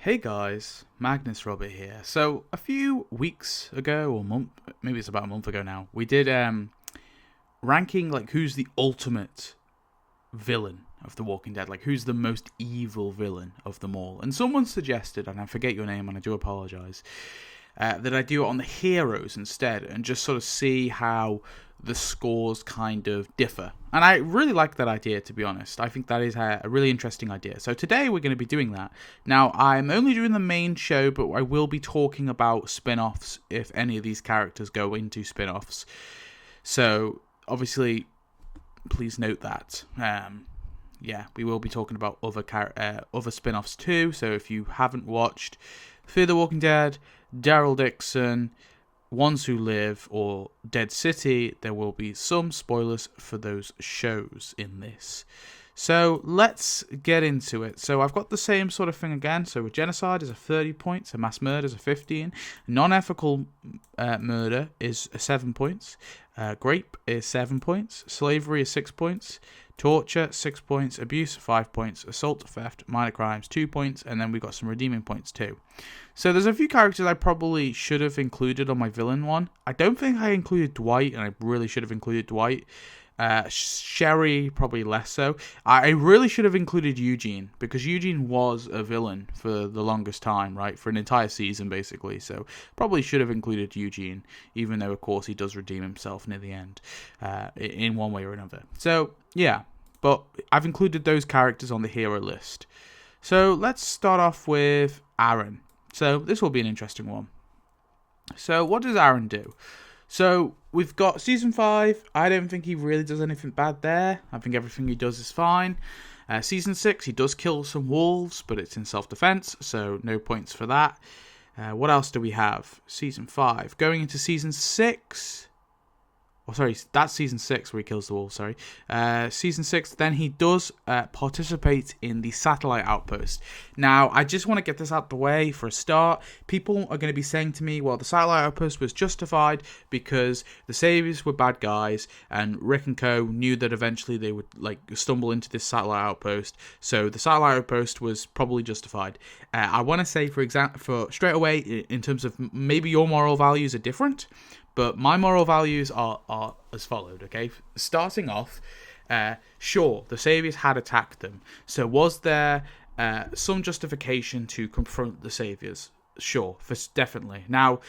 Hey guys, Magnus Robert here. So a few weeks ago or month, maybe it's about a month ago now, we did ranking like who's the ultimate villain of The Walking Dead, like who's the most evil villain of them all. And someone suggested, and I forget your name and I do apologize, that I do it on the heroes instead and just sort of see how the scores kind of differ. And I really like that idea, to be honest. I think that is a really interesting idea. So today we're going to be doing that. Now, I'm only doing the main show, but I will be talking about spin-offs if any of these characters go into spin-offs. So, obviously, please note that. We will be talking about other spin-offs too. So if you haven't watched Fear the Walking Dead, Daryl Dixon, Ones Who Live, or Dead City, there will be some spoilers for those shows in this. So let's get into it. So I've got the same sort of thing again. So a genocide is a 30 points, a mass murder is a 15, non-ethical murder is 7 points, rape is 7 points, slavery is 6 points, torture 6 points, abuse 5 points, assault, theft, minor crimes 2 points, and then we've got some redeeming points too. So there's a few characters I probably should have included on my villain one. I don't think I included Dwight, and I really should have included Dwight. Sherry, probably less so. I really should have included Eugene, because Eugene was a villain for the longest time, right? For an entire season, basically. So probably should have included Eugene, even though, of course, he does redeem himself near the end, in one way or another. So, yeah. But I've included those characters on the hero list. So let's start off with Aaron. So this will be an interesting one. So what does Aaron do? So we've got season 5. I don't think he really does anything bad there. I think everything he does is fine. Season 6, he does kill some wolves, but it's in self-defense, so no points for that. What else do we have? Season 5. Going into season 6... Oh, sorry, that's season 6 where he kills the wolves, sorry. Season 6, then he does participate in the satellite outpost. Now, I just want to get this out the way for a start. People are going to be saying to me, well, the satellite outpost was justified because the Saviors were bad guys, and Rick and Co. knew that eventually they would stumble into this satellite outpost, so the satellite outpost was probably justified. I want to say, for straight away, in terms of maybe your moral values are different, but my moral values are as followed, okay? Starting off, sure, the Saviors had attacked them. So was there some justification to confront the Saviors? Sure, definitely. Now,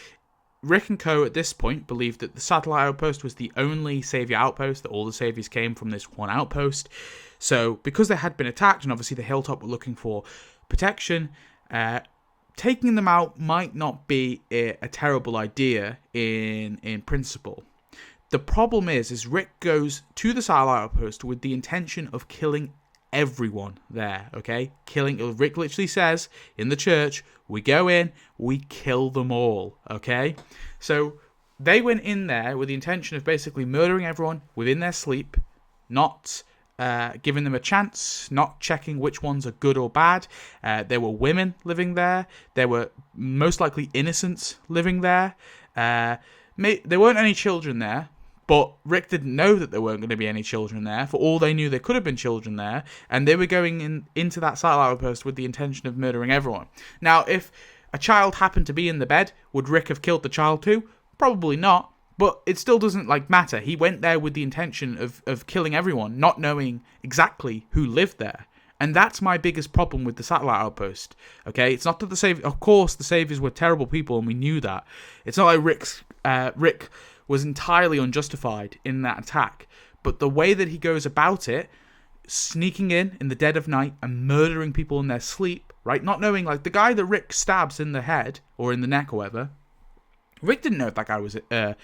Rick and Co. at this point believed that the satellite outpost was the only Savior outpost, that all the Saviors came from this one outpost. So because they had been attacked, and obviously the Hilltop were looking for protection, taking them out might not be a terrible idea in principle. The problem is Rick goes to the satellite outpost with the intention of killing everyone there, okay? Rick literally says in the church, we go in, we kill them all, okay? So they went in there with the intention of basically murdering everyone within their sleep, not giving them a chance, not checking which ones are good or bad. There were women living there. There were most likely innocents living there. There weren't any children there, but Rick didn't know that there weren't going to be any children there. For all they knew, there could have been children there, and they were going into that satellite outpost with the intention of murdering everyone. Now, if a child happened to be in the bed, would Rick have killed the child too? Probably not. But it still doesn't matter. He went there with the intention of killing everyone, not knowing exactly who lived there. And that's my biggest problem with the satellite outpost. Okay, it's not that of course the Saviors were terrible people, and we knew that. It's not like Rick was entirely unjustified in that attack. But the way that he goes about it, sneaking in the dead of night and murdering people in their sleep, right? Not knowing, the guy that Rick stabs in the head or in the neck or whatever. Rick didn't know if that guy was a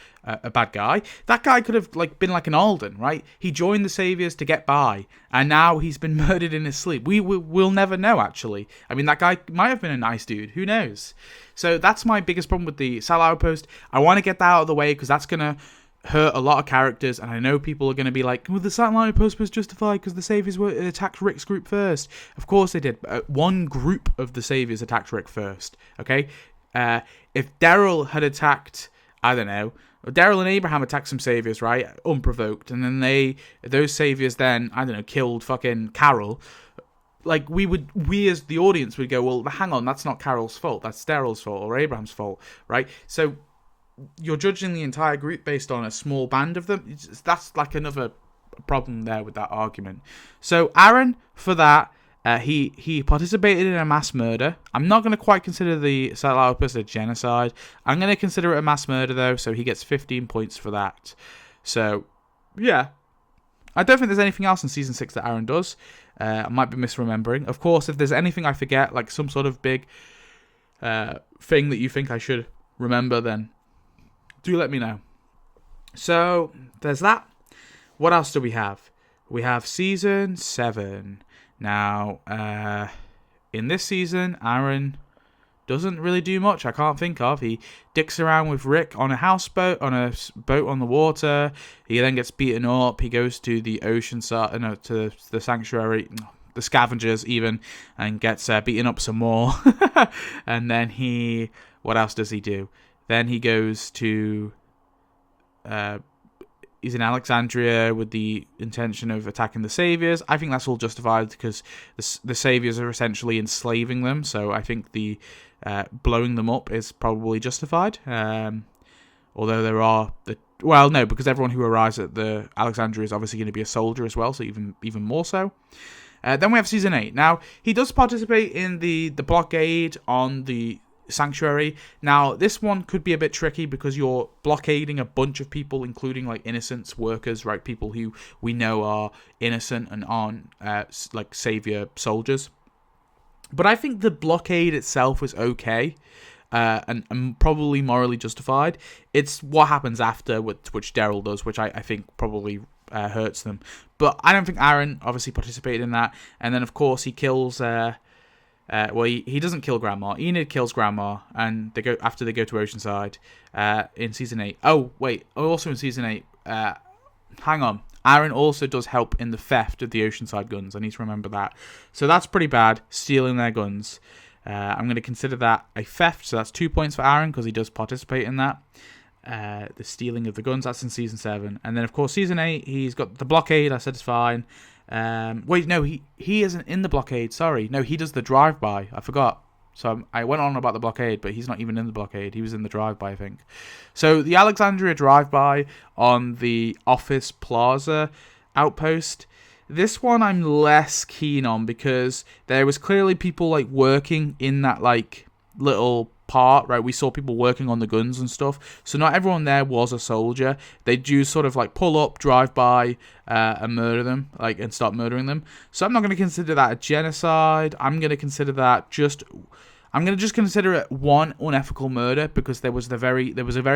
bad guy. That guy could have been like an Alden, right? He joined the Saviors to get by, and now he's been murdered in his sleep. We'll never know, actually. I mean, that guy might have been a nice dude. Who knows? So that's my biggest problem with the satellite outpost. I want to get that out of the way because that's going to hurt a lot of characters, and I know people are going to be like, well, the satellite outpost was justified because the Saviors attacked Rick's group first. Of course they did. One group of the Saviors attacked Rick first, okay? If Daryl had attacked, I don't know, Daryl and Abraham attacked some Saviors, right? Unprovoked. And then those Saviors then, I don't know, killed fucking Carol. like we as the audience would go, well, hang on, that's not Carol's fault, that's Daryl's fault or Abraham's fault, right? So you're judging the entire group based on a small band of them. That's like another problem there with that argument. So Aaron, for that, he participated in a mass murder. I'm not going to quite consider the Satalopoulos a genocide. I'm going to consider it a mass murder, though, so he gets 15 points for that. So, yeah. I don't think there's anything else in Season 6 that Aaron does. I might be misremembering. Of course, if there's anything I forget, like some sort of big thing that you think I should remember, then do let me know. So, there's that. What else do we have? We have Season 7. Now, in this season, Aaron doesn't really do much. I can't think of. He dicks around with Rick on a houseboat, on a boat on the water. He then gets beaten up. He goes to the ocean side, to the sanctuary, the scavengers even, and gets beaten up some more. And then what else does he do? Then he goes to, he's in Alexandria with the intention of attacking the Saviors. I think that's all justified because the Saviors are essentially enslaving them. So I think the blowing them up is probably justified. Although there are because everyone who arrives at the Alexandria is obviously going to be a soldier as well, so even more so. Then we have Season 8. Now, he does participate in the blockade on the Sanctuary. Now, this one could be a bit tricky because you're blockading a bunch of people, including like innocents, workers, right? People who we know are innocent and aren't like savior soldiers. But I think the blockade itself was okay. And probably morally justified. It's what happens after, which Daryl does, which I think probably hurts them. But I don't think Aaron obviously participated in that. And then, of course, he kills... he doesn't kill Grandma. Enid kills Grandma, and they go to Oceanside in Season 8. Oh, wait. Also in Season 8, hang on. Aaron also does help in the theft of the Oceanside guns. I need to remember that. So that's pretty bad, stealing their guns. I'm going to consider that a theft, so that's 2 points for Aaron because he does participate in that. The stealing of the guns, that's in Season 7. And then, of course, Season 8, he's got the blockade, I said it's fine. Wait, no, he isn't in the blockade, sorry. No, he does the drive-by, I forgot. So I went on about the blockade, but he's not even in the blockade. He was in the drive-by, I think. So the Alexandria drive-by on the Office Plaza outpost, this one I'm less keen on because there was clearly people like working in that like little part, right? We saw people working on the guns and stuff. So not everyone there was a soldier. They do sort of like pull up, drive by, and murder them, like, and start murdering them. So I'm not going to consider that a genocide. I'm going to consider that I'm going to just consider it one unethical murder because there was a very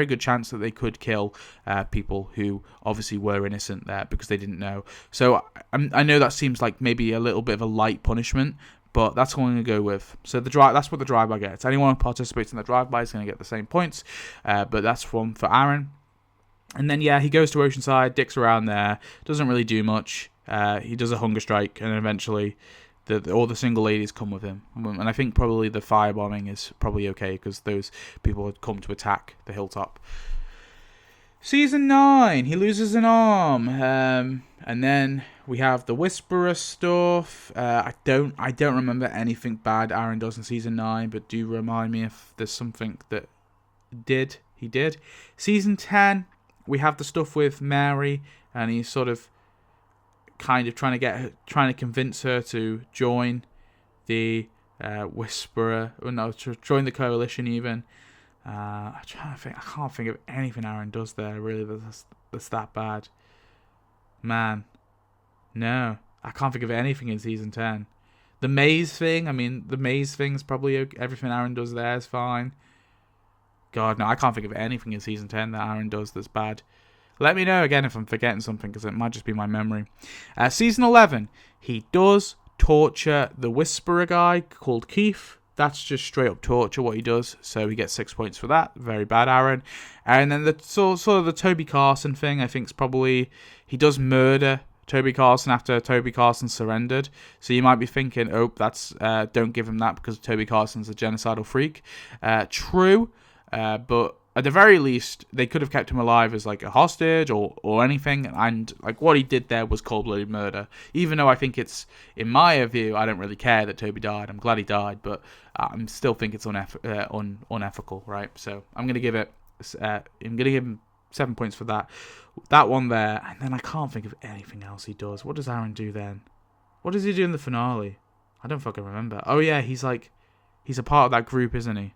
good chance that they could kill people who obviously were innocent there because they didn't know. So I know that seems like maybe a little bit of a light punishment, but that's what I'm going to go with. So that's what the drive-by gets. Anyone who participates in the drive-by is going to get the same points, but that's one for Aaron. And then, yeah, he goes to Oceanside, dicks around there, doesn't really do much. He does a hunger strike, and eventually all the single ladies come with him. And I think probably the firebombing is probably okay because those people had come to attack the hilltop. Season 9, he loses an arm. And then we have the Whisperer stuff. I don't remember anything bad Aaron does in Season 9, but do remind me if there's something that he did. Season 10, we have the stuff with Mary, and he's sort of kind of trying to convince her to join the Whisperer, or no, to join the coalition even. I'm trying to think. I can't think of anything Aaron does there really that's that bad. Man, no, I can't think of anything in Season 10. The maze thing, the maze thing's probably okay. Everything Aaron does there is fine. God, no, I can't think of anything in Season 10 that Aaron does that's bad. Let me know again if I'm forgetting something, because it might just be my memory. Season 11, he does torture the Whisperer guy called Keith. That's just straight up torture what he does, so he gets 6 points for that. Very bad, Aaron. And then the sort of the Toby Carson thing, I think is probably he does murder Toby Carson after Toby Carson surrendered. So you might be thinking, oh, that's don't give him that because Toby Carson's a genocidal freak. True, but at the very least, they could have kept him alive as like a hostage or anything. And like what he did there was cold-blooded murder. Even though I think it's, in my view, I don't really care that Toby died. I'm glad he died, but I still think it's unethical, right? So I'm gonna give him 7 points for that one there. And then I can't think of anything else he does. What does Aaron do then? What does he do in the finale? I don't fucking remember. Oh yeah, he's a part of that group, isn't he?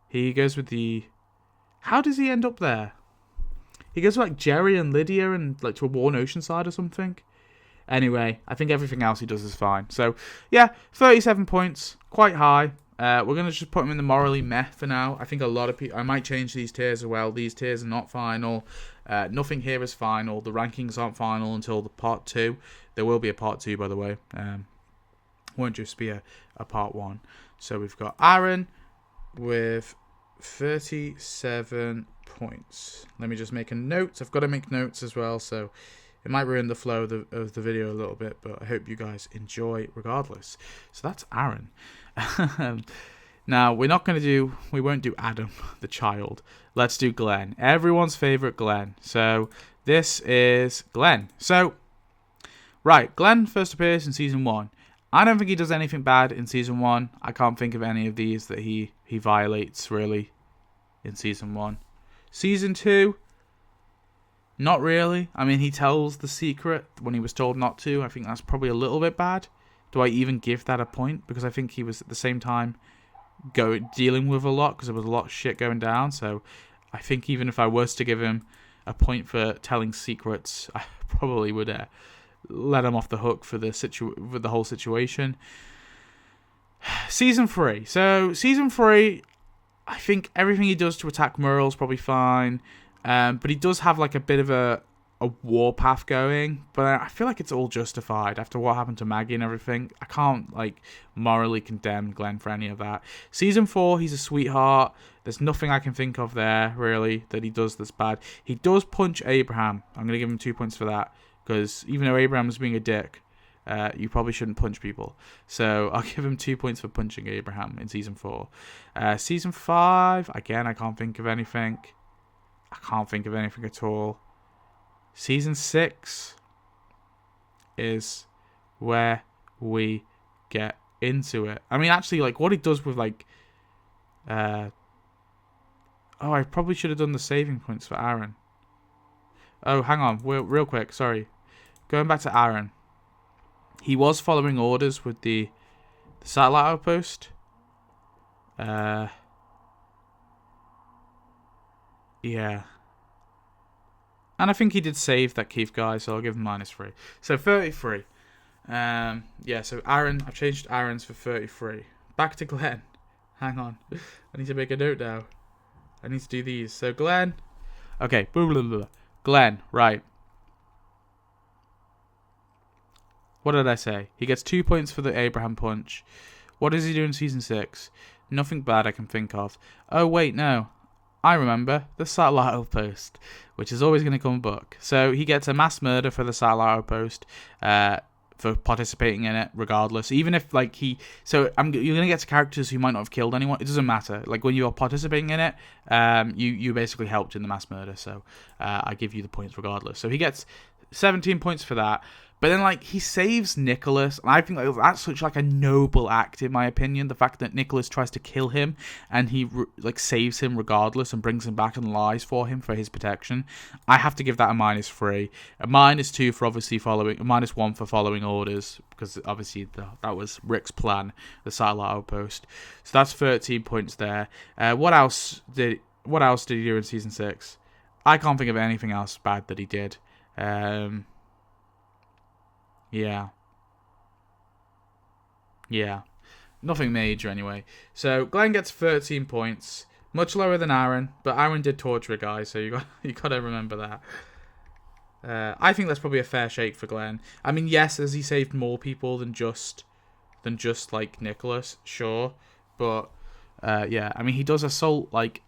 He goes with the... How does he end up there? He goes with like Jerry and Lydia and like to a war in Oceanside or something. Anyway, I think everything else he does is fine. So yeah, 37 points, quite high. We're going to just put him in the morally meh for now. I think a lot of people... I might change these tiers as well. These tiers are not final. Nothing here is final. The rankings aren't final until the part 2. There will be a part 2, by the way. Won't just be a part 1. So we've got Aaron with 37 points. Let me just make a note. I've got to make notes as well, so it might ruin the flow of the video a little bit, but I hope you guys enjoy regardless. So that's Aaron. Now, we won't do Adam, the child. Let's do Glenn. Everyone's favorite Glenn. So this is Glenn. So, right, Glenn first appears in season 1. I don't think he does anything bad in season 1. I can't think of any of these that he violates, really, in season 1. Season 2, not really. I mean, he tells the secret when he was told not to. I think that's probably a little bit bad. Do I even give that a point? Because I think he was, at the same time, dealing with a lot, because there was a lot of shit going down. So I think even if I was to give him a point for telling secrets, I probably would... let him off the hook for the whole situation. Season 3. So, Season 3, I think everything he does to attack Merle's probably fine. But he does have like a bit of a war path going. But I feel like it's all justified after what happened to Maggie and everything. I can't like morally condemn Glenn for any of that. Season 4, he's a sweetheart. There's nothing I can think of there, really, that he does that's bad. He does punch Abraham. I'm going to give him 2 points for that. Because even though Abraham was being a dick, you probably shouldn't punch people. So I'll give him 2 points for punching Abraham in season 4. Season 5, again, I can't think of anything. I can't think of anything at all. Season 6 is where we get into it. I mean, actually, like, what he does with, like... I probably should have done the saving points for Aaron. Oh, hang on. Real quick. Sorry. Going back to Aaron. He was following orders with the satellite outpost. Yeah. And I think he did save that Keith guy, so I'll give him -3. So 33. Yeah, so Aaron. I've changed Aaron's for 33. Back to Glenn. Hang on. I need to make a note now. I need to do these. So Glenn. Okay. Blah, blah, blah. Glenn, right. What did I say? He gets 2 points for the Abraham punch. What does he do in season 6? Nothing bad I can think of. Oh, wait, no. I remember. The satellite outpost, which is always going to come back. So he gets a mass murder for the satellite outpost, for participating in it, regardless. Even if, like, you're going to get to characters who might not have killed anyone. It doesn't matter. Like, when you're participating in it, you basically helped in the mass murder. So I give you the points regardless. So he gets 17 points for that. But then, like, he saves Nicholas, and I think like, that's such, like, a noble act, in my opinion. The fact that Nicholas tries to kill him, and he, like, saves him regardless, and brings him back and lies for him for his protection. I have to give that a -3. A -2 for obviously following, a -1 for following orders, because obviously that was Rick's plan, the satellite outpost. So that's 13 points there. What else did he do in season 6? I can't think of anything else bad that he did. Yeah. Nothing major anyway. So Glenn gets 13 points. Much lower than Aaron, but Aaron did torture a guy, so you got to remember that. I think that's probably a fair shake for Glenn. I mean, yes, has he saved more people than just like Nicholas? Sure. But yeah, I mean, he does assault like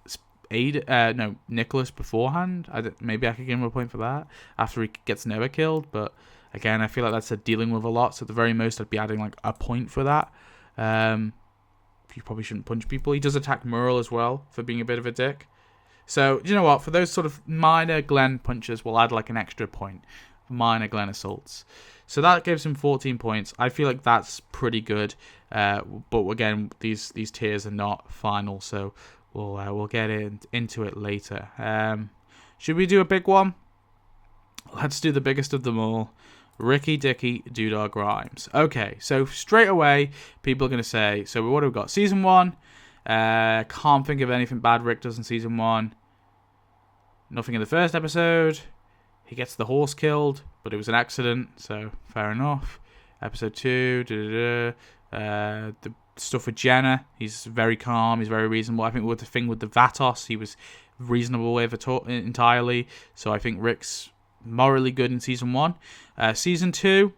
Nicholas beforehand. Maybe I could give him a point for that after he gets Noah killed, but again, I feel like that's dealing with a lot, so at the very most, I'd be adding like a point for that. You probably shouldn't punch people. He does attack Merle as well for being a bit of a dick. So, you know what? For those sort of minor Glenn punches, we'll add like an extra point. Minor Glenn assaults. So that gives him 14 points. I feel like that's pretty good. But again, these tiers are not final, so we'll get into it later. Should we do a big one? Let's do the biggest of them all. Ricky Dicky Doodog Rhymes. Okay, so straight away, people are going to say, so what have we got? Season 1. Can't think of anything bad Rick does in Season 1. Nothing in the first episode. He gets the horse killed, but it was an accident, so fair enough. Episode 2. The stuff with Jenna, he's very calm, he's very reasonable. I think with the thing with the Vatos, he was reasonable with it entirely. So I think Rick's morally good in Season 1. Season 2,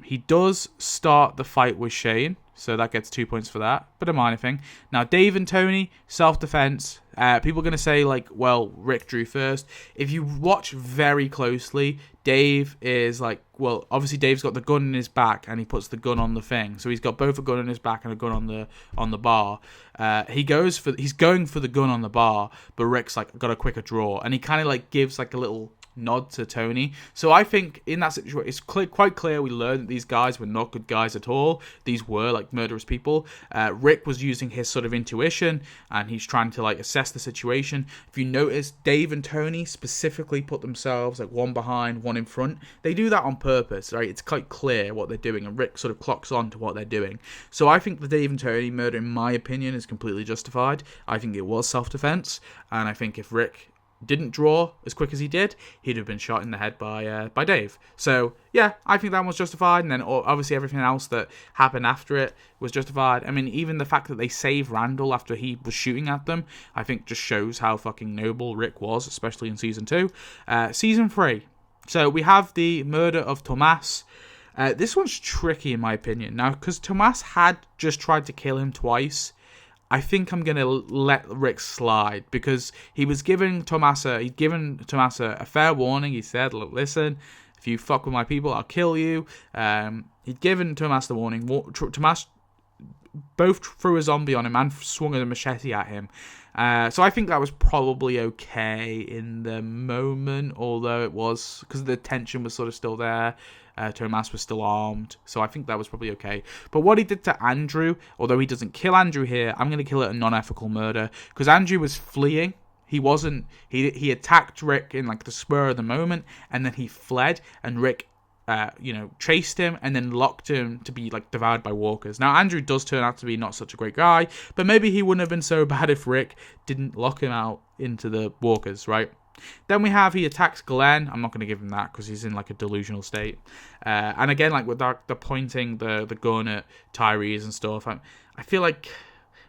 he does start the fight with Shane, so that gets 2 points for that, but a minor thing. Now, Dave and Tony, self-defense. People are going to say, like, well, Rick drew first. If you watch very closely, Dave is like, well, obviously Dave's got the gun in his back, and he puts the gun on the thing. So he's got both a gun in his back and a gun on the bar. He's going for the gun on the bar, but Rick's like got a quicker draw, and he kind of like gives like a little nod to Tony. So I think in that situation, it's quite clear we learned that these guys were not good guys at all. These were like murderous people. Rick was using his sort of intuition, and he's trying to like assess the situation. If you notice, Dave and Tony specifically put themselves like one behind, one in front. They do that on purpose, right? It's quite clear what they're doing, and Rick sort of clocks on to what they're doing. So I think the Dave and Tony murder, in my opinion, is completely justified. I think it was self-defense, and I think if Rick didn't draw as quick as he did, he'd have been shot in the head by Dave. So yeah, I think that was justified, and then obviously everything else that happened after it was justified. I mean, even the fact that they saved Randall after he was shooting at them, I think just shows how fucking noble Rick was, especially in Season 2. Season 3. So we have the murder of Tomas. This one's tricky in my opinion. Now, because Tomas had just tried to kill him twice, I think I'm going to let Rick slide, because he'd given Tomasa a fair warning. He said, look, listen, if you fuck with my people, I'll kill you. He'd given Tomas the warning. Tomas both threw a zombie on him and swung a machete at him. So I think that was probably okay in the moment, although it was, because the tension was sort of still there. Tomas was still armed, so I think that was probably okay. But what he did to Andrew, although he doesn't kill Andrew here, I'm going to kill it a non-ethical murder, because Andrew was fleeing. He attacked Rick in like the spur of the moment, and then he fled, and Rick chased him and then locked him to be like devoured by walkers. Now, Andrew does turn out to be not such a great guy, but maybe he wouldn't have been so bad if Rick didn't lock him out into the walkers, right? Then he attacks Glenn. I'm not going to give him that because he's in like a delusional state. And again, like with the pointing the gun at Tyrese and stuff, I feel like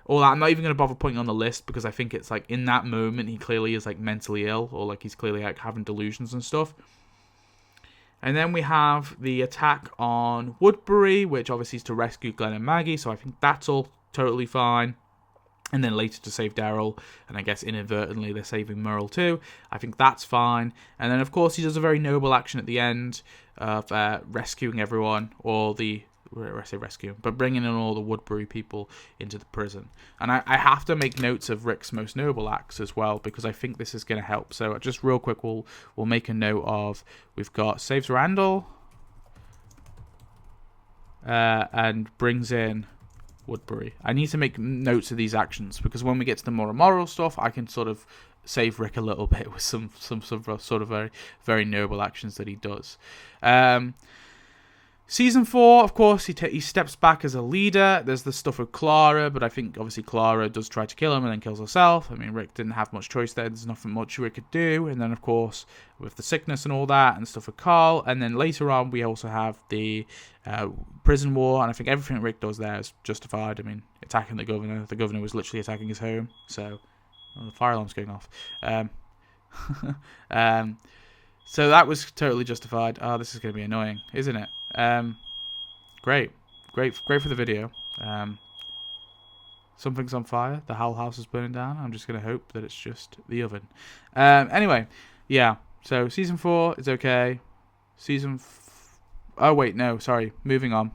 all that, I'm not even going to bother putting on the list, because I think it's like in that moment he clearly is like mentally ill, or like he's clearly like having delusions and stuff. And then we have the attack on Woodbury, which obviously is to rescue Glenn and Maggie, so I think that's all totally fine. And then later to save Daryl, and I guess inadvertently they're saving Merle too. I think that's fine. And then, of course, he does a very noble action at the end of rescuing everyone, but bringing in all the Woodbury people into the prison. And I have to make notes of Rick's most noble acts as well, because I think this is going to help. So just real quick, we'll make a note of, we've got saves Randall and brings in Woodbury. I need to make notes of these actions, because when we get to the more moral stuff, I can sort of save Rick a little bit with some sort of very, very noble actions that he does. Season 4, of course, he steps back as a leader. There's the stuff with Clara, but I think obviously Clara does try to kill him and then kills herself. I mean, Rick didn't have much choice there. There's nothing much Rick could do. And then, of course, with the sickness and all that and stuff with Carl. And then later on, we also have the prison war. And I think everything Rick does there is justified. I mean, attacking the governor. The governor was literally attacking his home. So, the fire alarm's going off. So that was totally justified. Oh, this is going to be annoying, isn't it? Great for the video. Something's on fire. The whole house is burning down. I'm just going to hope that it's just the oven. Anyway, yeah. So season 4 is okay. Oh wait, no, sorry. Moving on.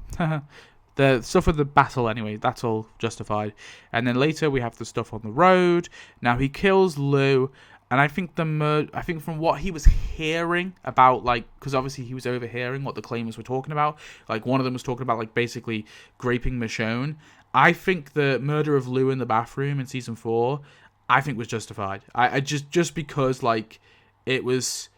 the stuff with the battle anyway, that's all justified. And then later we have the stuff on the road. Now he kills Lou, and I think I think from what he was hearing about, like, because obviously he was overhearing what the claimers were talking about. Like, one of them was talking about, like, basically graping Michonne. I think the murder of Lou in the bathroom in season 4, I think was justified. I just because, like, it was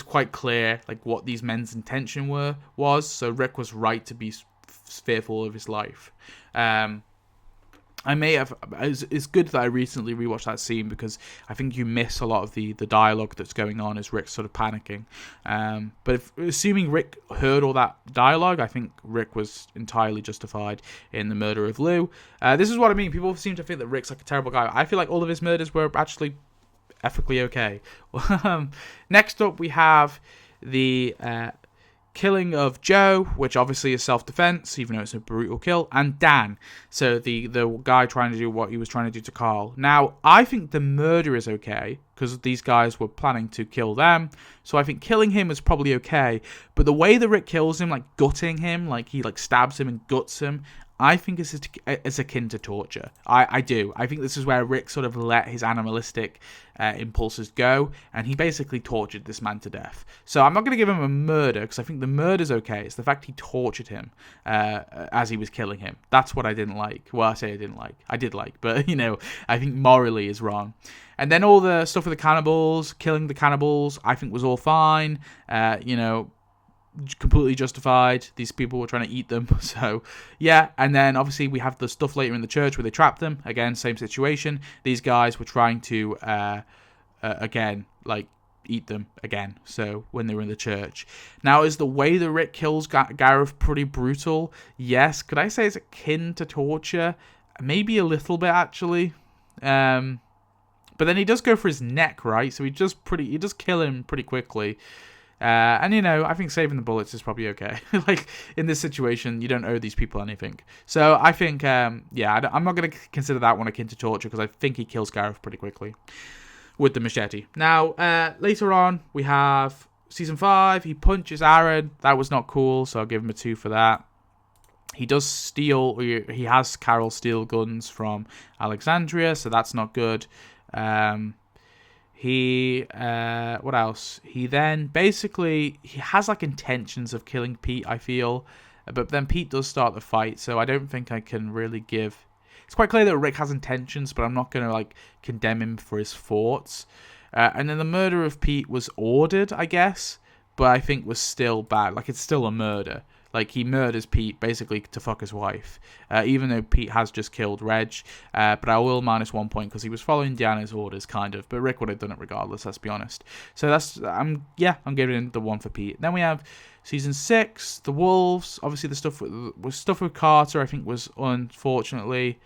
quite clear, like, what these men's intention was. So Rick was right to be fearful of his life. I may have. It's good that I recently rewatched that scene, because I think you miss a lot of the dialogue that's going on as Rick's sort of panicking. But assuming Rick heard all that dialogue, I think Rick was entirely justified in the murder of Lou. This is what I mean. People seem to think that Rick's like a terrible guy. I feel like all of his murders were actually ethically okay. Next up, we have the killing of Joe, which obviously is self-defense, even though it's a brutal kill, and Dan, so the guy trying to do what he was trying to do to Carl. Now, I think the murder is okay, because these guys were planning to kill them, so I think killing him is probably okay, but the way that Rick kills him, like gutting him, like he like stabs him and guts him, I think it's akin to torture. I do. I think this is where Rick sort of let his animalistic impulses go, and he basically tortured this man to death. So I'm not going to give him a murder, because I think the murder's okay. It's the fact he tortured him as he was killing him. That's what I didn't like. Well, I say I didn't like. I did like, but, you know, I think morally is wrong. And then all the stuff with the cannibals, killing the cannibals, I think was all fine. You know, completely justified. These people were trying to eat them, so yeah. And then obviously we have the stuff later in the church where they trap them. Again, same situation. These guys were trying to again, like, eat them again, so when they were in the church. Now, is the way that Rick kills Gareth pretty brutal? Yes. Could I say it's akin to torture? Maybe a little bit, actually. But then he does go for his neck, right? So he does kill him pretty quickly. And, you know, I think saving the bullets is probably okay. Like, in this situation, you don't owe these people anything. So I think, yeah, I'm not going to consider that one akin to torture, because I think he kills Gareth pretty quickly with the machete. Now, later on, we have season 5. He punches Aaron. That was not cool, so I'll give him a 2 for that. He has Carol steal guns from Alexandria, so that's not good. What else? He then basically, he has like intentions of killing Pete, I feel, but then Pete does start the fight, so I don't think I can really give. It's quite clear that Rick has intentions, but I'm not going to like condemn him for his thoughts. And then the murder of Pete was ordered, I guess, but I think was still bad. Like, it's still a murder. Like, he murders Pete basically to fuck his wife, even though Pete has just killed Reg. But I will minus 1 point because he was following Deanna's orders, kind of. But Rick would have done it regardless, let's be honest. So I'm giving the 1 for Pete. Then we have season 6, the Wolves. Obviously, the stuff with Carter, I think, was unfortunately.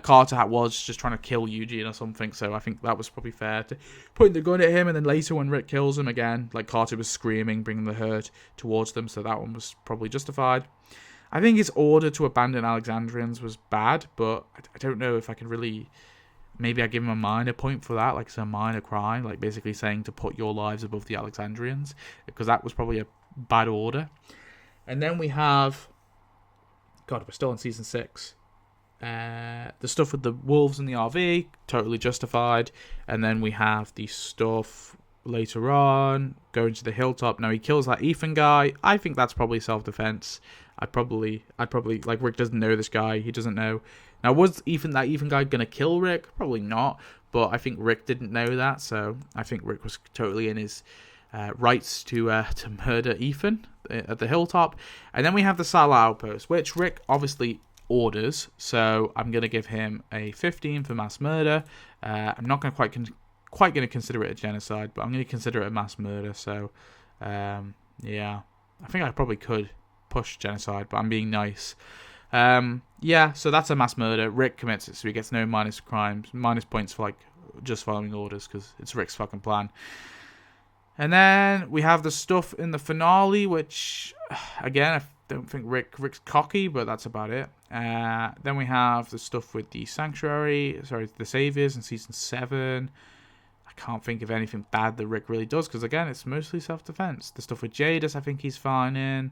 Carter was just trying to kill Eugene or something, so I think that was probably fair to point the gun at him, and then later when Rick kills him again, like, Carter was screaming, bringing the hurt towards them, so that one was probably justified. I think his order to abandon Alexandrians was bad, but I don't know if I can really. Maybe I give him a minor point for that, like it's a minor crime, like basically saying to put your lives above the Alexandrians, because that was probably a bad order. And then we have. God, we're still in season 6. The stuff with the wolves in the RV, totally justified. And then we have the stuff later on, going to the hilltop. Now he kills that Ethan guy. I think that's probably self-defense. I'd probably like, Rick doesn't know this guy. He doesn't know. Now, was that Ethan guy gonna kill Rick? Probably not. But I think Rick didn't know that, so I think Rick was totally in his rights to murder Ethan at the hilltop. And then we have the Salah outpost, which Rick obviously orders, so I'm going to give him a 15 for mass murder. I'm not going to quite going to consider it a genocide, but I'm going to consider it a mass murder, so yeah, I think I probably could push genocide, but I'm being nice. Yeah, so that's a mass murder. Rick commits it, so he gets no minus points for, like, just following orders, because it's Rick's fucking plan. And then we have the stuff in the finale, which, again, I don't think Rick's cocky, but that's about it. Then we have the stuff with the the Saviors in season 7. I can't think of anything bad that Rick really does, because, again, it's mostly self-defense. The stuff with Jadis, I think he's fine in.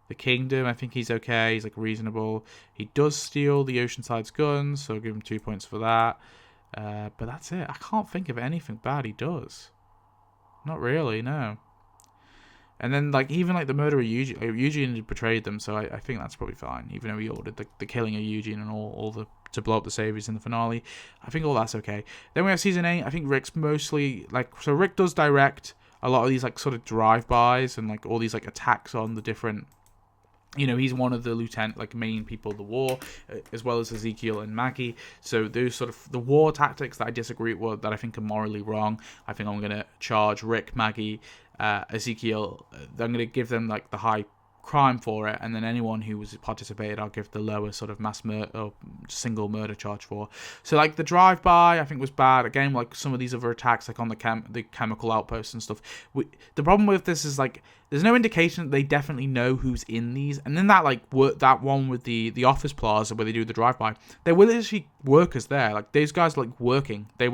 The Kingdom, I think he's okay. He's like reasonable. He does steal the Oceanside's guns, so I'll give him 2 points for that. But that's it. I can't think of anything bad he does. Not really, no. And then, like, even like the murder of Eugene betrayed them, so I think that's probably fine. Even though he ordered the killing of Eugene and all the to blow up the Saviors in the finale, I think all that's okay. Then we have season 8. I think Rick's mostly like, so Rick does direct a lot of these like sort of drive-bys and like all these like attacks on the different. He's one of the main people of the war, as well as Ezekiel and Maggie. So those sort of the war tactics that I disagree with, that I think are morally wrong. I think I'm going to charge Rick, Maggie, Ezekiel. I'm going to give them like the high crime for it, and then anyone who was participated, I'll give the lower sort of mass murder or single murder charge for. So like the drive-by, I think was bad. Again, like some of these other attacks, like on the chemical outposts and stuff. The problem with this is like there's no indication that they definitely know who's in these. And then that that one with the office plaza where they do the drive-by, there were literally workers there. Like these guys like working. They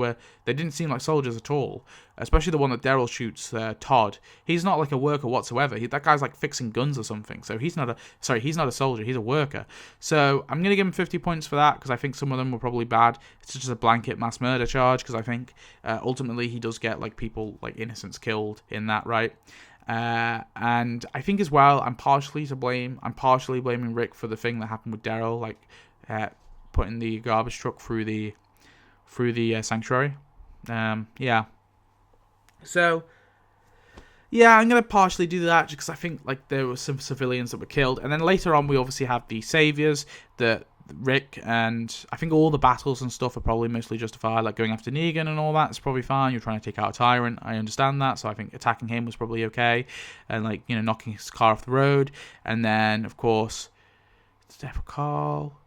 didn't seem like soldiers at all. Especially the one that Daryl shoots, Todd. He's not like a worker whatsoever. That guy's like fixing guns or something. So he's not a soldier. He's a worker. So I'm gonna give him 50 points for that because I think some of them were probably bad. It's just a blanket mass murder charge because I think ultimately he does get like people like innocents killed in that, right? And I think as well, I'm partially to blame. I'm partially blaming Rick for the thing that happened with Daryl, like putting the garbage truck through the sanctuary. Yeah. So, yeah, I'm going to partially do that because I think like there were some civilians that were killed. And then later on, we obviously have the Saviors, the Rick, and I think all the battles and stuff are probably mostly justified. Like going after Negan and all that is probably fine. You're trying to take out a tyrant. I understand that. So I think attacking him was probably okay. And like, knocking his car off the road. And then, of course, it's death of Carl.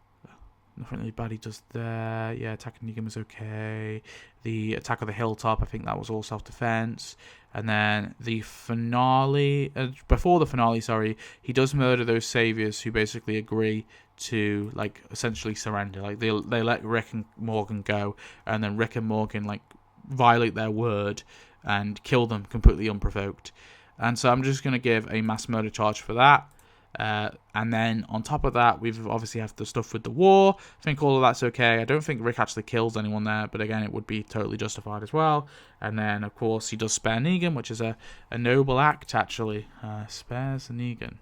Nothing really bad he does there. Yeah, attacking Negan was okay. The attack of the hilltop, I think that was all self-defense. And then the finale, before the finale, sorry, he does murder those saviors who basically agree to like essentially surrender. Like they let Rick and Morgan go, and then Rick and Morgan like violate their word and kill them completely unprovoked. And so I'm just gonna give a mass murder charge for that. And then on top of that, we've obviously have the stuff with the war. I think all of that's okay. I don't think Rick actually kills anyone there, but again, it would be totally justified as well. And then, of course, he does spare Negan, which is a noble act, actually. Spares Negan.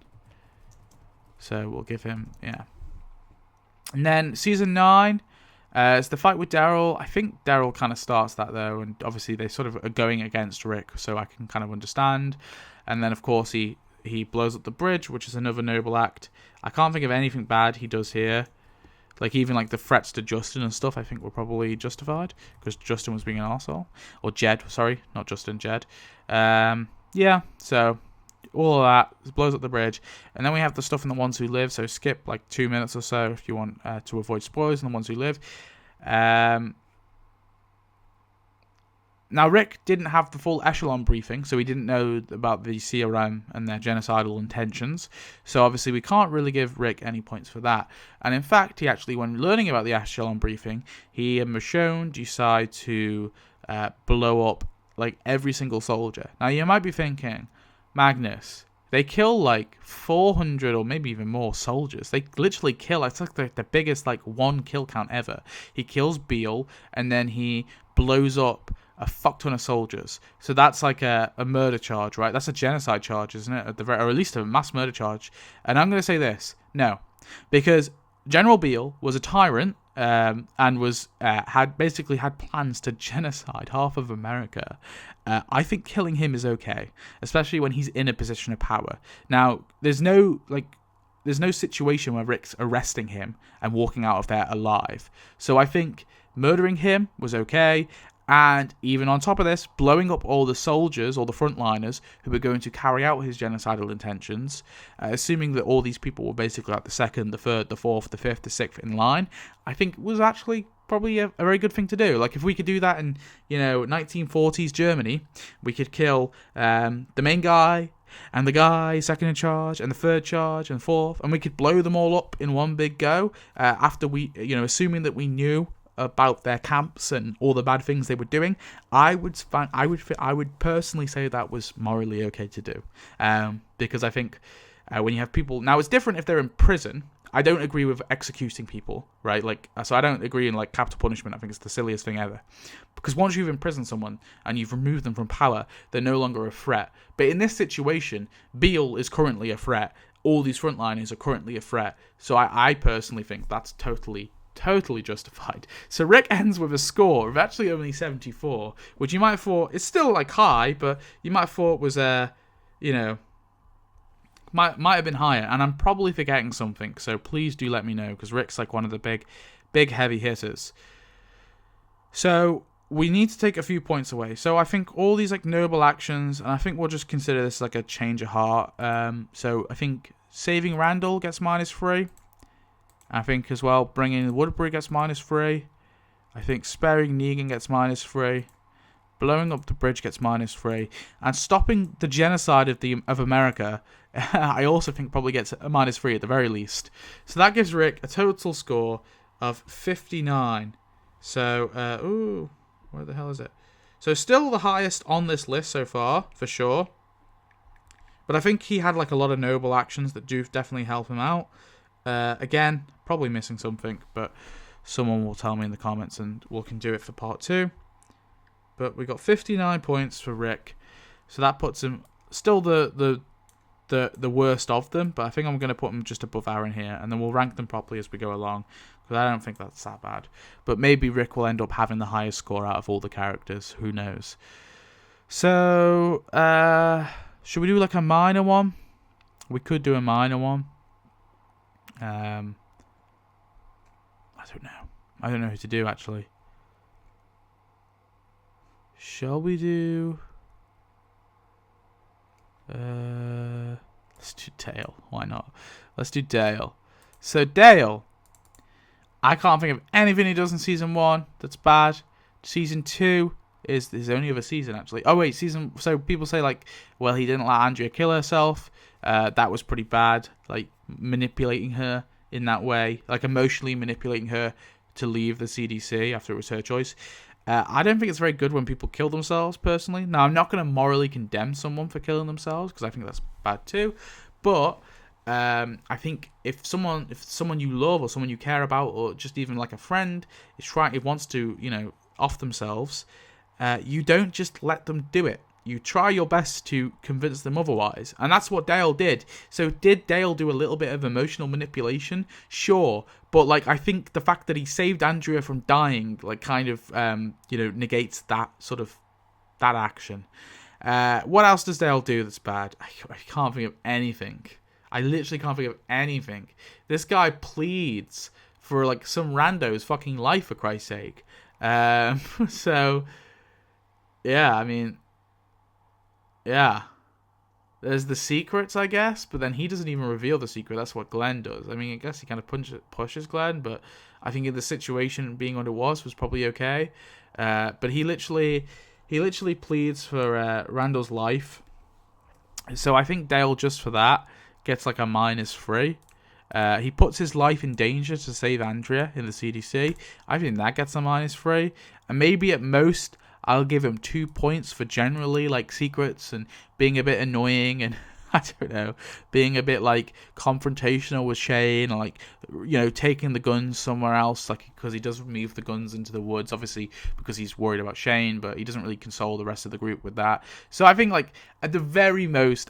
So we'll give him, yeah. And then season 9, it's the fight with Daryl. I think Daryl kind of starts that, though, and obviously they sort of are going against Rick, so I can kind of understand. And then, of course, he blows up the bridge, which is another noble act. I can't think of anything bad he does here. Like, even like the threats to Justin and stuff, I think were probably justified. Because Justin was being an arsehole. Or Jed, sorry. Not Justin, Jed. Yeah, so all of that. Blows up the bridge. And then we have the stuff in The Ones Who Live. So skip like 2 minutes or so if you want to avoid spoilers in The Ones Who Live. Now, Rick didn't have the full echelon briefing, so he didn't know about the CRM and their genocidal intentions. So obviously we can't really give Rick any points for that. And in fact, he actually, when learning about the echelon briefing, he and Michonne decide to blow up like every single soldier. Now, you might be thinking, Magnus, they kill like 400 or maybe even more soldiers. They literally kill, it's like the biggest like one kill count ever. He kills Beale and then he blows up a fuck ton of soldiers. So that's like a murder charge, right? That's a genocide charge, isn't it? Or at least a mass murder charge. And I'm going to say this. No. Because General Beale was a tyrant and was had plans to genocide half of America. I think killing him is okay, especially when he's in a position of power. Now, there's no situation where Rick's arresting him and walking out of there alive. So I think murdering him was okay. And even on top of this, blowing up all the soldiers or the frontliners who were going to carry out his genocidal intentions, assuming that all these people were basically like the second, the third, the fourth, the fifth, the sixth in line, I think was actually probably a very good thing to do. Like if we could do that in 1940s Germany, we could kill the main guy and the guy second in charge and the third charge and fourth, and we could blow them all up in one big go after we, assuming that we knew about their camps and all the bad things they were doing, I would personally say that was morally okay to do, because I think when you have people now, it's different if they're in prison. I don't agree with executing people, right? Like, so I don't agree in like capital punishment. I think it's the silliest thing ever, because once you've imprisoned someone and you've removed them from power, they're no longer a threat. But in this situation, Beale is currently a threat. All these frontliners are currently a threat. So I personally think that's totally justified. So Rick ends with a score of actually only 74, which you might have thought is still like high, but you might have thought was might have been higher, and I'm probably forgetting something, so please do let me know, because Rick's like one of the big heavy hitters. So we need to take a few points away. So I think all these like noble actions, and I think we'll just consider this like a change of heart. So I think saving Randall gets -3. I think as well bringing Woodbury gets -3. I think sparing Negan gets -3. Blowing up the bridge gets -3, and stopping the genocide of America, I also think probably gets a -3 at the very least. So that gives Rick a total score of 59. So, where the hell is it? So still the highest on this list so far, for sure. But I think he had like a lot of noble actions that do definitely help him out. Again, probably missing something, but someone will tell me in the comments, and we can do it for part 2. But we got 59 points for Rick, so that puts him still the worst of them. But I think I'm going to put him just above Aaron here, and then we'll rank them properly as we go along, because I don't think that's that bad. But maybe Rick will end up having the highest score out of all the characters. Who knows? So should we do like a minor one? We could do a minor one. I don't know. I don't know who to do actually. Shall we do... let's do Dale. Why not? Let's do Dale. So Dale, I can't think of anything he does in season 1 that's bad. Season 2 is his only other season, actually. Oh wait, so people say like, well, he didn't let Andrea kill herself. That was pretty bad. Like manipulating her in that way, like emotionally manipulating her to leave the CDC after it was her choice. I don't think it's very good when people kill themselves, personally. Now, I'm not going to morally condemn someone for killing themselves, because I think that's bad too. But I think if someone you love or someone you care about, or just even like a friend, wants to, off themselves, you don't just let them do it. You try your best to convince them otherwise. And that's what Dale did. So did Dale do a little bit of emotional manipulation? Sure. But like, I think the fact that he saved Andrea from dying, like kind of, negates that action. What else does Dale do that's bad? I can't think of anything. I literally can't think of anything. This guy pleads for like some rando's fucking life, for Christ's sake. So, yeah, I mean... Yeah. There's the secrets, I guess, but then he doesn't even reveal the secret. That's what Glenn does. I mean, I guess he kind of pushes Glenn, but I think in the situation being what it was probably okay. But he literally pleads for Randall's life. So I think Dale, just for that, gets like a -3. He puts his life in danger to save Andrea in the CDC. I think that gets a -3. And maybe at most... I'll give him 2 points for generally like secrets and being a bit annoying and I don't know, being a bit like confrontational with Shane, or like taking the guns somewhere else, like because he does move the guns into the woods, obviously because he's worried about Shane, but he doesn't really console the rest of the group with that. So I think like at the very most,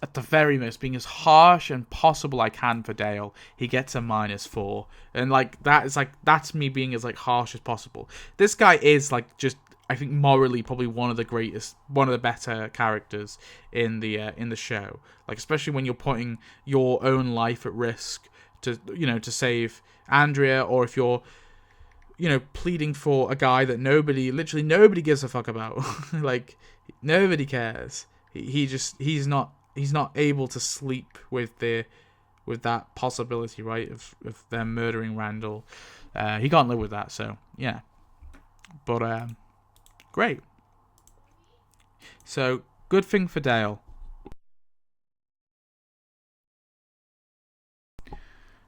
being as harsh and possible I can for Dale, he gets a -4, and like that's me being as like harsh as possible. This guy is like just, I think morally probably one of the better characters in the show. Like especially when you're putting your own life at risk to save Andrea, or if you're pleading for a guy that literally nobody gives a fuck about. Like nobody cares. He's not able to sleep with that possibility, right, of them murdering Randall. He can't live with that. So yeah, but great. So, good thing for Dale.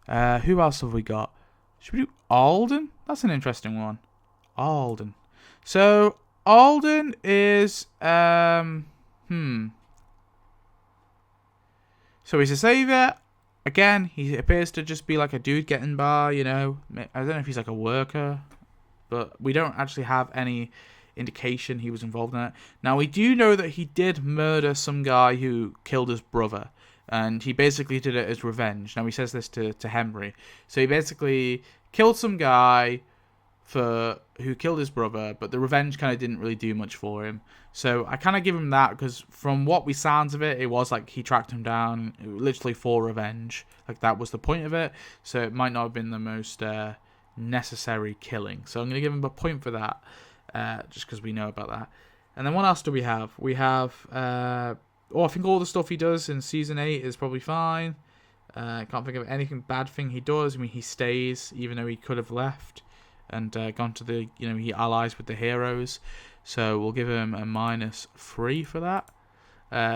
Who else have we got? Should we do Alden? That's an interesting one. Alden. So Alden is So he's a savior. Again, he appears to just be like a dude getting by, you know. I don't know if he's like a worker, but we don't actually have any indication he was involved in it. Now, we do know that he did murder some guy who killed his brother, and he basically did it as revenge. Now, he says this to Henry. So he basically killed some guy who killed his brother, but the revenge kind of didn't really do much for him. So I kind of give him that, because from what we sounds of it, it was like he tracked him down literally for revenge. Like, that was the point of it. So it might not have been the most necessary killing. So I'm going to give him a point for that, just because we know about that. And then what else do we have? We have, I think all the stuff he does in Season 8 is probably fine. I can't think of anything bad thing he does. I mean, he stays, even though he could have left and gone to the, he allies with the heroes. So we'll give him a -3 for that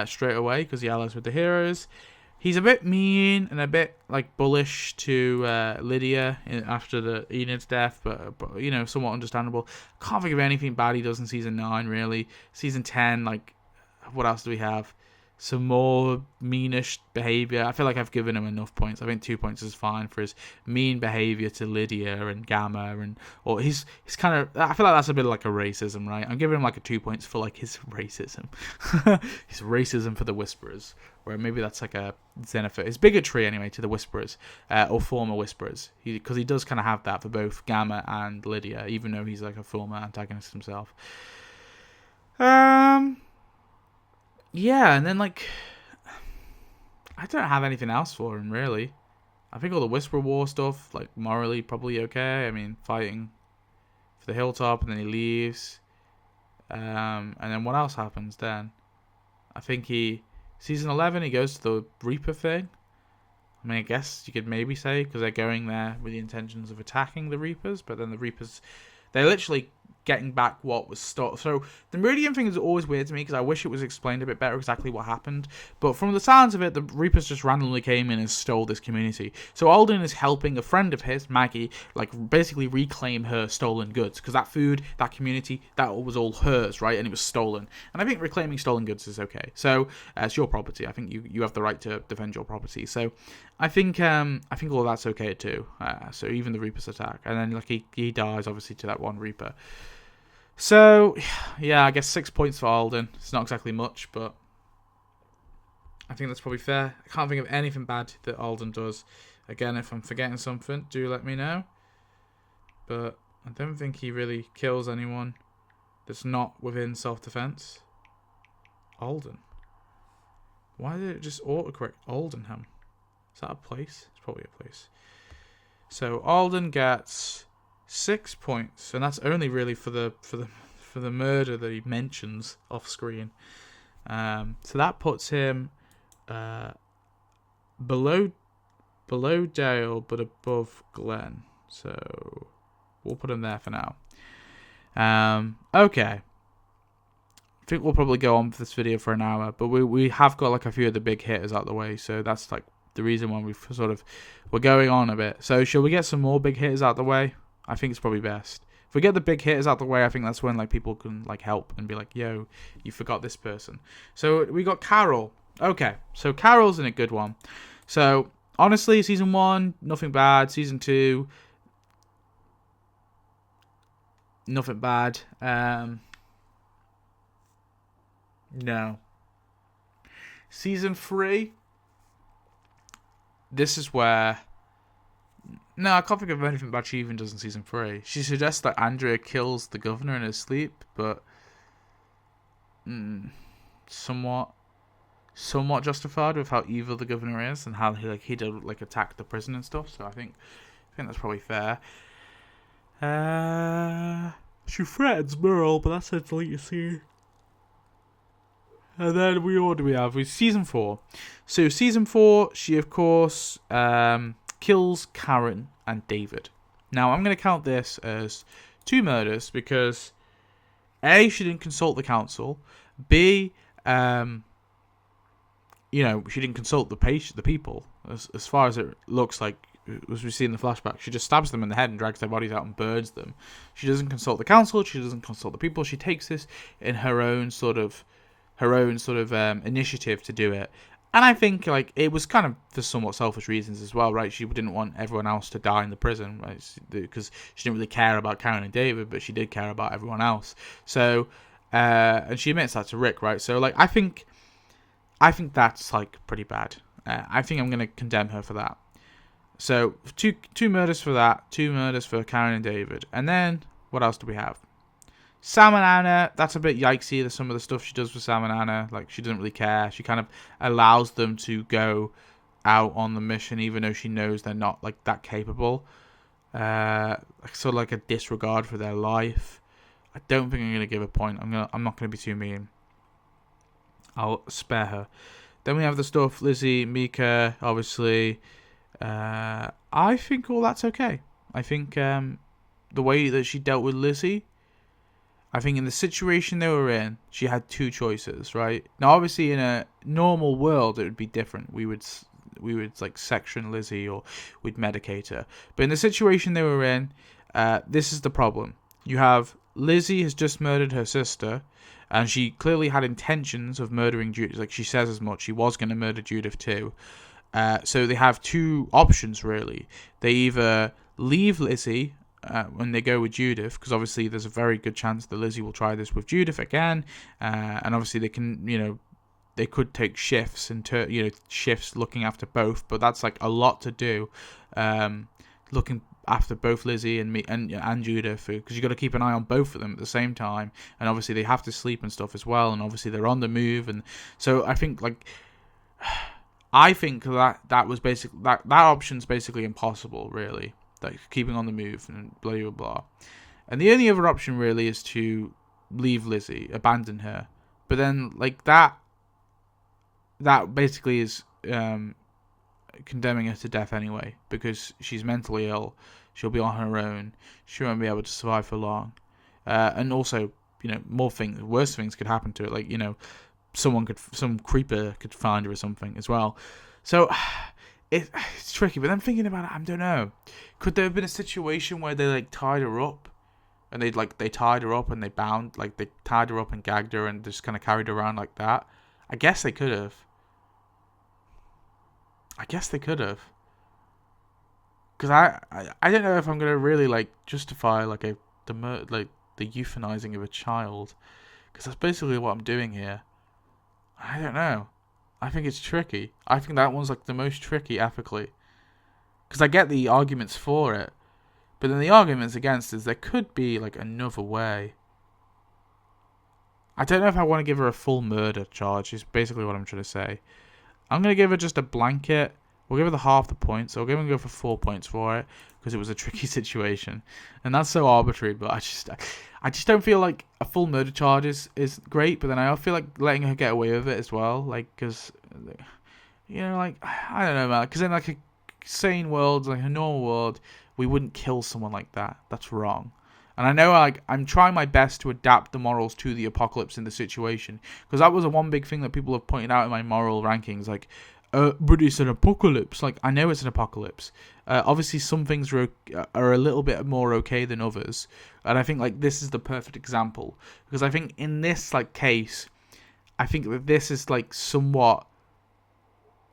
straight away, because he allies with the heroes. He's a bit mean and a bit like bullish to Lydia after the Enid's death, but somewhat understandable. Can't think of anything bad he does in Season 9, really. Season 10, like, what else do we have? Some more meanish behaviour. I feel like I've given him enough points. I think 2 points is fine for his mean behaviour to Lydia and Gamma, or he's kind of. I feel like that's a bit like a racism, right? I'm giving him like a 2 points for like his racism, his racism for the Whisperers, or maybe that's like a xenophobe. His bigotry anyway to the Whisperers, or former Whisperers, because he does kind of have that for both Gamma and Lydia, even though he's like a former antagonist himself. Yeah, and then, like, I don't have anything else for him, really. I think all the Whisper War stuff, like, morally, probably okay. I mean, fighting for the hilltop, and then he leaves. And then what else happens then? I think Season 11, he goes to the Reaper thing. I mean, I guess you could maybe say, because they're going there with the intentions of attacking the Reapers, but then the Reapers, they're literally getting back what was stolen. So the Meridian thing is always weird to me, because I wish it was explained a bit better exactly what happened. But from the sounds of it, the Reapers just randomly came in and stole this community. So Alden is helping a friend of his, Maggie, like basically reclaim her stolen goods, because that food, that community, that was all hers, right? And it was stolen. And I think reclaiming stolen goods is okay. So it's your property. I think you have the right to defend your property. So I think all of that's okay too. So even the Reapers attack, and then like he dies obviously to that one Reaper. So, yeah, I guess 6 points for Alden. It's not exactly much, but I think that's probably fair. I can't think of anything bad that Alden does. Again, if I'm forgetting something, do let me know. But I don't think he really kills anyone that's not within self-defense. Alden. Why did it just autocorrect Aldenham? Is that a place? It's probably a place. So Alden gets 6 points, and that's only really for the murder that he mentions off screen. So that puts him below Dale, but above Glenn. So we'll put him there for now. Okay. I think we'll probably go on with this video for an hour, but we have got like a few of the big hitters out the way, so that's like the reason why we're going on a bit. So shall we get some more big hitters out the way? I think it's probably best. If we get the big hitters out the way, I think that's when like people can like help and be like, yo, you forgot this person. So we got Carol. Okay, so Carol's in a good one. So honestly, Season 1, nothing bad. Season 2, nothing bad. No. Season 3, this is where... No, I can't think of anything bad she even does in Season 3. She suggests that Andrea kills the governor in his sleep, but... somewhat justified with how evil the governor is and how he did like attack the prison and stuff. So I think that's probably fair. She threatens Merle, but that's until you see. And then what do we have? With Season 4. So Season 4, she of course kills Karen and David. Now I'm going to count this as 2 murders because A, she didn't consult the council. B, she didn't consult the people. As far as it looks like, as we see in the flashback, she just stabs them in the head and drags their bodies out and burns them. She doesn't consult the council. She doesn't consult the people. She takes this in her own sort of initiative to do it. And I think like it was kind of for somewhat selfish reasons as well, right? She didn't want everyone else to die in the prison, right? Because she didn't really care about Karen and David, but she did care about everyone else. So, and she admits that to Rick, right? So like I think that's like pretty bad. I think I'm gonna condemn her for that. So two murders for that, 2 murders for Karen and David, and then what else do we have? Sam and Anna, that's a bit yikesy. There's some of the stuff she does with Sam and Anna. Like, she doesn't really care. She kind of allows them to go out on the mission, even though she knows they're not, like, that capable. Sort of like a disregard for their life. I don't think I'm going to give a point. I'm not going to be too mean. I'll spare her. Then we have the stuff, Lizzie, Mika, obviously. I think all that's okay. I think the way that she dealt with Lizzie, I think in the situation they were in, she had 2 choices, right? Now, obviously, in a normal world, it would be different. We would like section Lizzie or we'd medicate her. But in the situation they were in, this is the problem. You have Lizzie has just murdered her sister, and she clearly had intentions of murdering Judith. Like she says as much. She was going to murder Judith too. So they have 2 options really. They either leave Lizzie when they go with Judith, because obviously there's a very good chance that Lizzie will try this with Judith again, and obviously they can, they could take shifts and shifts looking after both, but that's like a lot to do, looking after both Lizzie and me and Judith, because you got to keep an eye on both of them at the same time, and obviously they have to sleep and stuff as well, and obviously they're on the move, and so I think that was basically that option's basically impossible, really. Like keeping on the move and blah blah blah. And the only other option really is to leave Lizzie, abandon her. But then like that basically is condemning her to death anyway, because she's mentally ill. She'll be on her own. She won't be able to survive for long. And also, worse things could happen to it. Like, some creeper could find her or something as well. So it's tricky, but I'm thinking about it. I don't know. Could there have been a situation where they like tied her up, and they tied her up and they tied her up and gagged her and just kind of carried her around like that? I guess they could have. Because I don't know if I'm gonna really like justify the euthanizing of a child, because that's basically what I'm doing here. I don't know. I think it's tricky. I think that one's like the most tricky ethically. Because I get the arguments for it, but then the arguments against is there could be like another way. I don't know if I want to give her a full murder charge, is basically what I'm trying to say. I'm going to give her just a blanket. We'll give her half the points. So we're going to go for 4 points for it, because it was a tricky situation. And that's so arbitrary, but I just don't feel like a full murder charge is great, but then I feel like letting her get away with it as well, because, I don't know, man, because in like a sane world, like a normal world, we wouldn't kill someone like that. That's wrong. And I know I'm trying my best to adapt the morals to the apocalypse in the situation, because that was one big thing that people have pointed out in my moral rankings, like, but it's an apocalypse. Like, I know it's an apocalypse. Obviously, some things are a little bit more okay than others, and I think like this is the perfect example, because I think in this like case, I think that this is like somewhat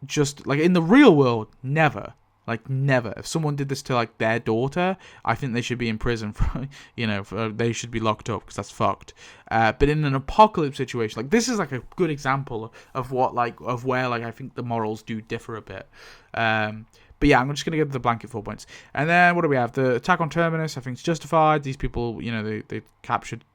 just like in the real world, never. Like, never. If someone did this to, like, their daughter, I think they should be in prison for, they should be locked up, because that's fucked. But in an apocalypse situation, like, this is, like, a good example of where, I think the morals do differ a bit. But yeah, I'm just going to give the blanket 4 points. And then, what do we have? The attack on Terminus, I think it's justified. These people, they captured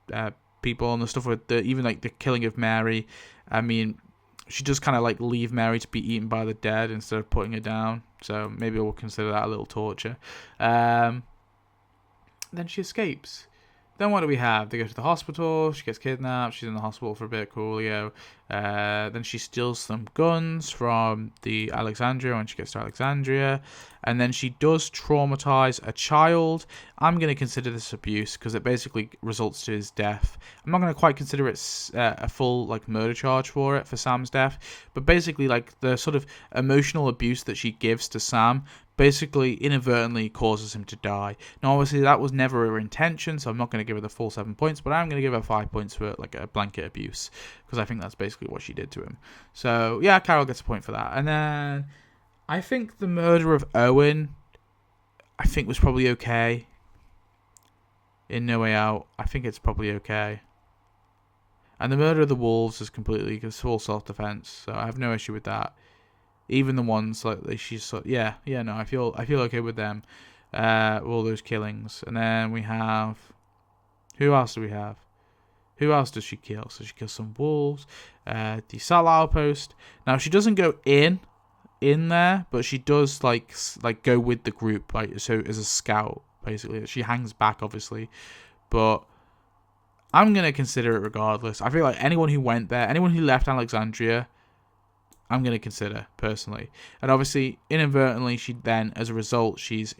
people, and the stuff with even, like, the killing of Mary. I mean, she does kind of like leave Mary to be eaten by the dead instead of putting her down. So maybe we'll consider that a little torture. Then she escapes. Then what do we have? They go to the hospital. She gets kidnapped. She's in the hospital for a bit. Coolio. Then she steals some guns from the Alexandria when she gets to Alexandria. And then she does traumatize a child. I'm going to consider this abuse because it basically results to his death. I'm not going to quite consider it a full like murder charge for Sam's death. But basically like the sort of emotional abuse that she gives to Sam basically inadvertently causes him to die. Now, obviously, that was never her intention, so I'm not going to give her the full 7 points, but I'm going to give her 5 points for like a blanket abuse, because I think that's basically what she did to him. So, yeah, Carol gets a point for that. And then I think the murder of Owen, I think was probably okay. In No Way Out, I think it's probably okay. And the murder of the wolves is completely full self-defense, so I have no issue with that. Even the ones like she's no, I feel okay with them. All those killings, and then we have who else do we have? Who else does she kill? So she kills some wolves. The Sal outpost. Now she doesn't go in there, but she does like go with the group, like so as a scout basically. She hangs back obviously, but I'm gonna consider it regardless. I feel like anyone who went there, anyone who left Alexandria, I'm going to consider personally. And obviously, inadvertently, she then, as a result, she's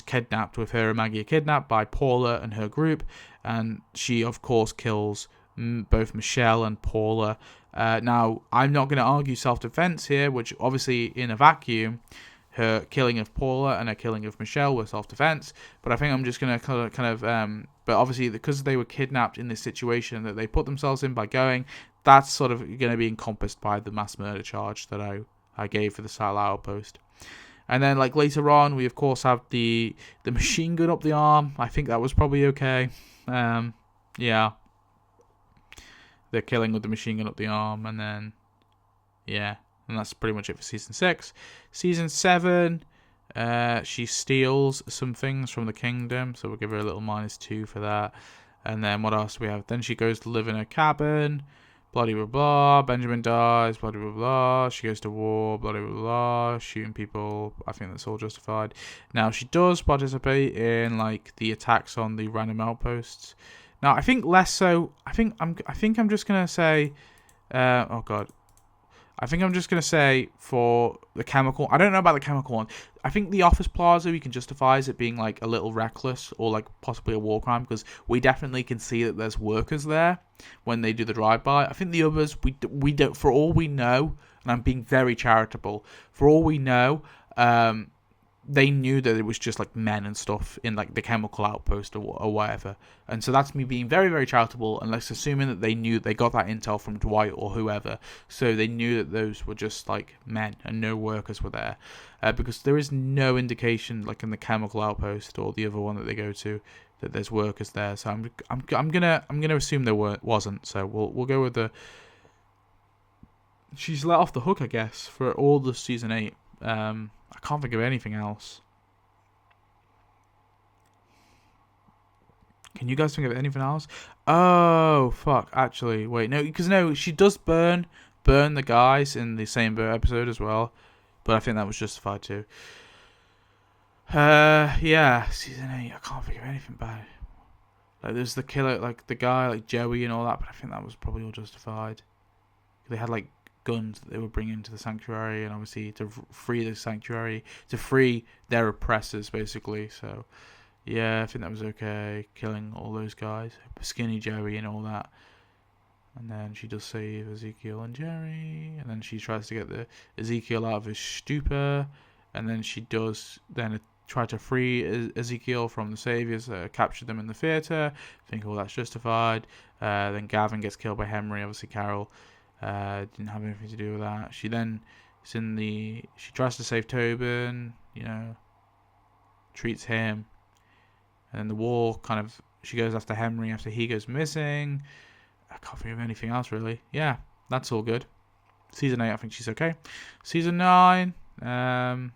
kidnapped with her and Maggie are kidnapped by Paula and her group. And she, of course, kills both Michelle and Paula. Now, I'm not going to argue self-defense here, which obviously, in a vacuum, her killing of Paula and her killing of Michelle were self-defense. But I think I'm just going to but obviously, because they were kidnapped in this situation that they put themselves in by going, that's sort of going to be encompassed by the mass murder charge that I gave for the Sal outpost. And then, like, later on, we, of course, have the machine gun up the arm. I think that was probably okay. Yeah. The killing with the machine gun up the arm. And then, yeah. And that's pretty much it for Season 6. Season 7, she steals some things from the kingdom. So we'll give her a little -2 for that. And then what else do we have? Then she goes to live in a cabin. Bloody blah blah. Benjamin dies. Bloody blah blah. She goes to war. Bloody blah blah. Shooting people. I think that's all justified. Now she does participate in like the attacks on the random outposts. Now I think less so. I think I'm just gonna say. Oh god. I think I'm just going to say for the chemical... I don't know about the chemical one. I think the office plaza, we can justify as it being like a little reckless or like possibly a war crime, because we definitely can see that there's workers there when they do the drive-by. I think the others, we don't... For all we know, and I'm being very charitable, for all we know, they knew that it was just like men and stuff in like the chemical outpost or whatever. And so that's me being very, very charitable, and let's assuming that they got that intel from Dwight or whoever, so they knew that those were just like men and no workers were there, because there is no indication like in the chemical outpost or the other one that they go to that there's workers there. So I'm gonna assume there wasn't. So we'll go with the... She's let off the hook, I guess, for all the Season 8. I can't think of anything else. Can you guys think of anything else? Oh, fuck. Actually, wait. No, because no, she does burn the guys in the same episode as well. But I think that was justified too. Yeah, Season 8. I can't think of anything bad. Like, there's the killer, like, the guy, like, Joey and all that. But I think that was probably all justified. They had, like, guns that they were bringing to the sanctuary, and obviously to free the sanctuary, to free their oppressors, basically. So, yeah, I think that was okay. Killing all those guys, Skinny Joey and all that. And then she does save Ezekiel and Jerry, and then she tries to get the Ezekiel out of his stupor, and then she does then try to free Ezekiel from the saviors that captured them in the theater. I think all that's justified. Then Gavin gets killed by Henry. Obviously, Carol didn't have anything to do with that. She then is in the... She tries to save Tobin, you know, treats him. And then the war kind of... She goes after Henry after he goes missing. I can't think of anything else, really. Yeah, that's all good. Season 8, I think she's okay. Season 9, I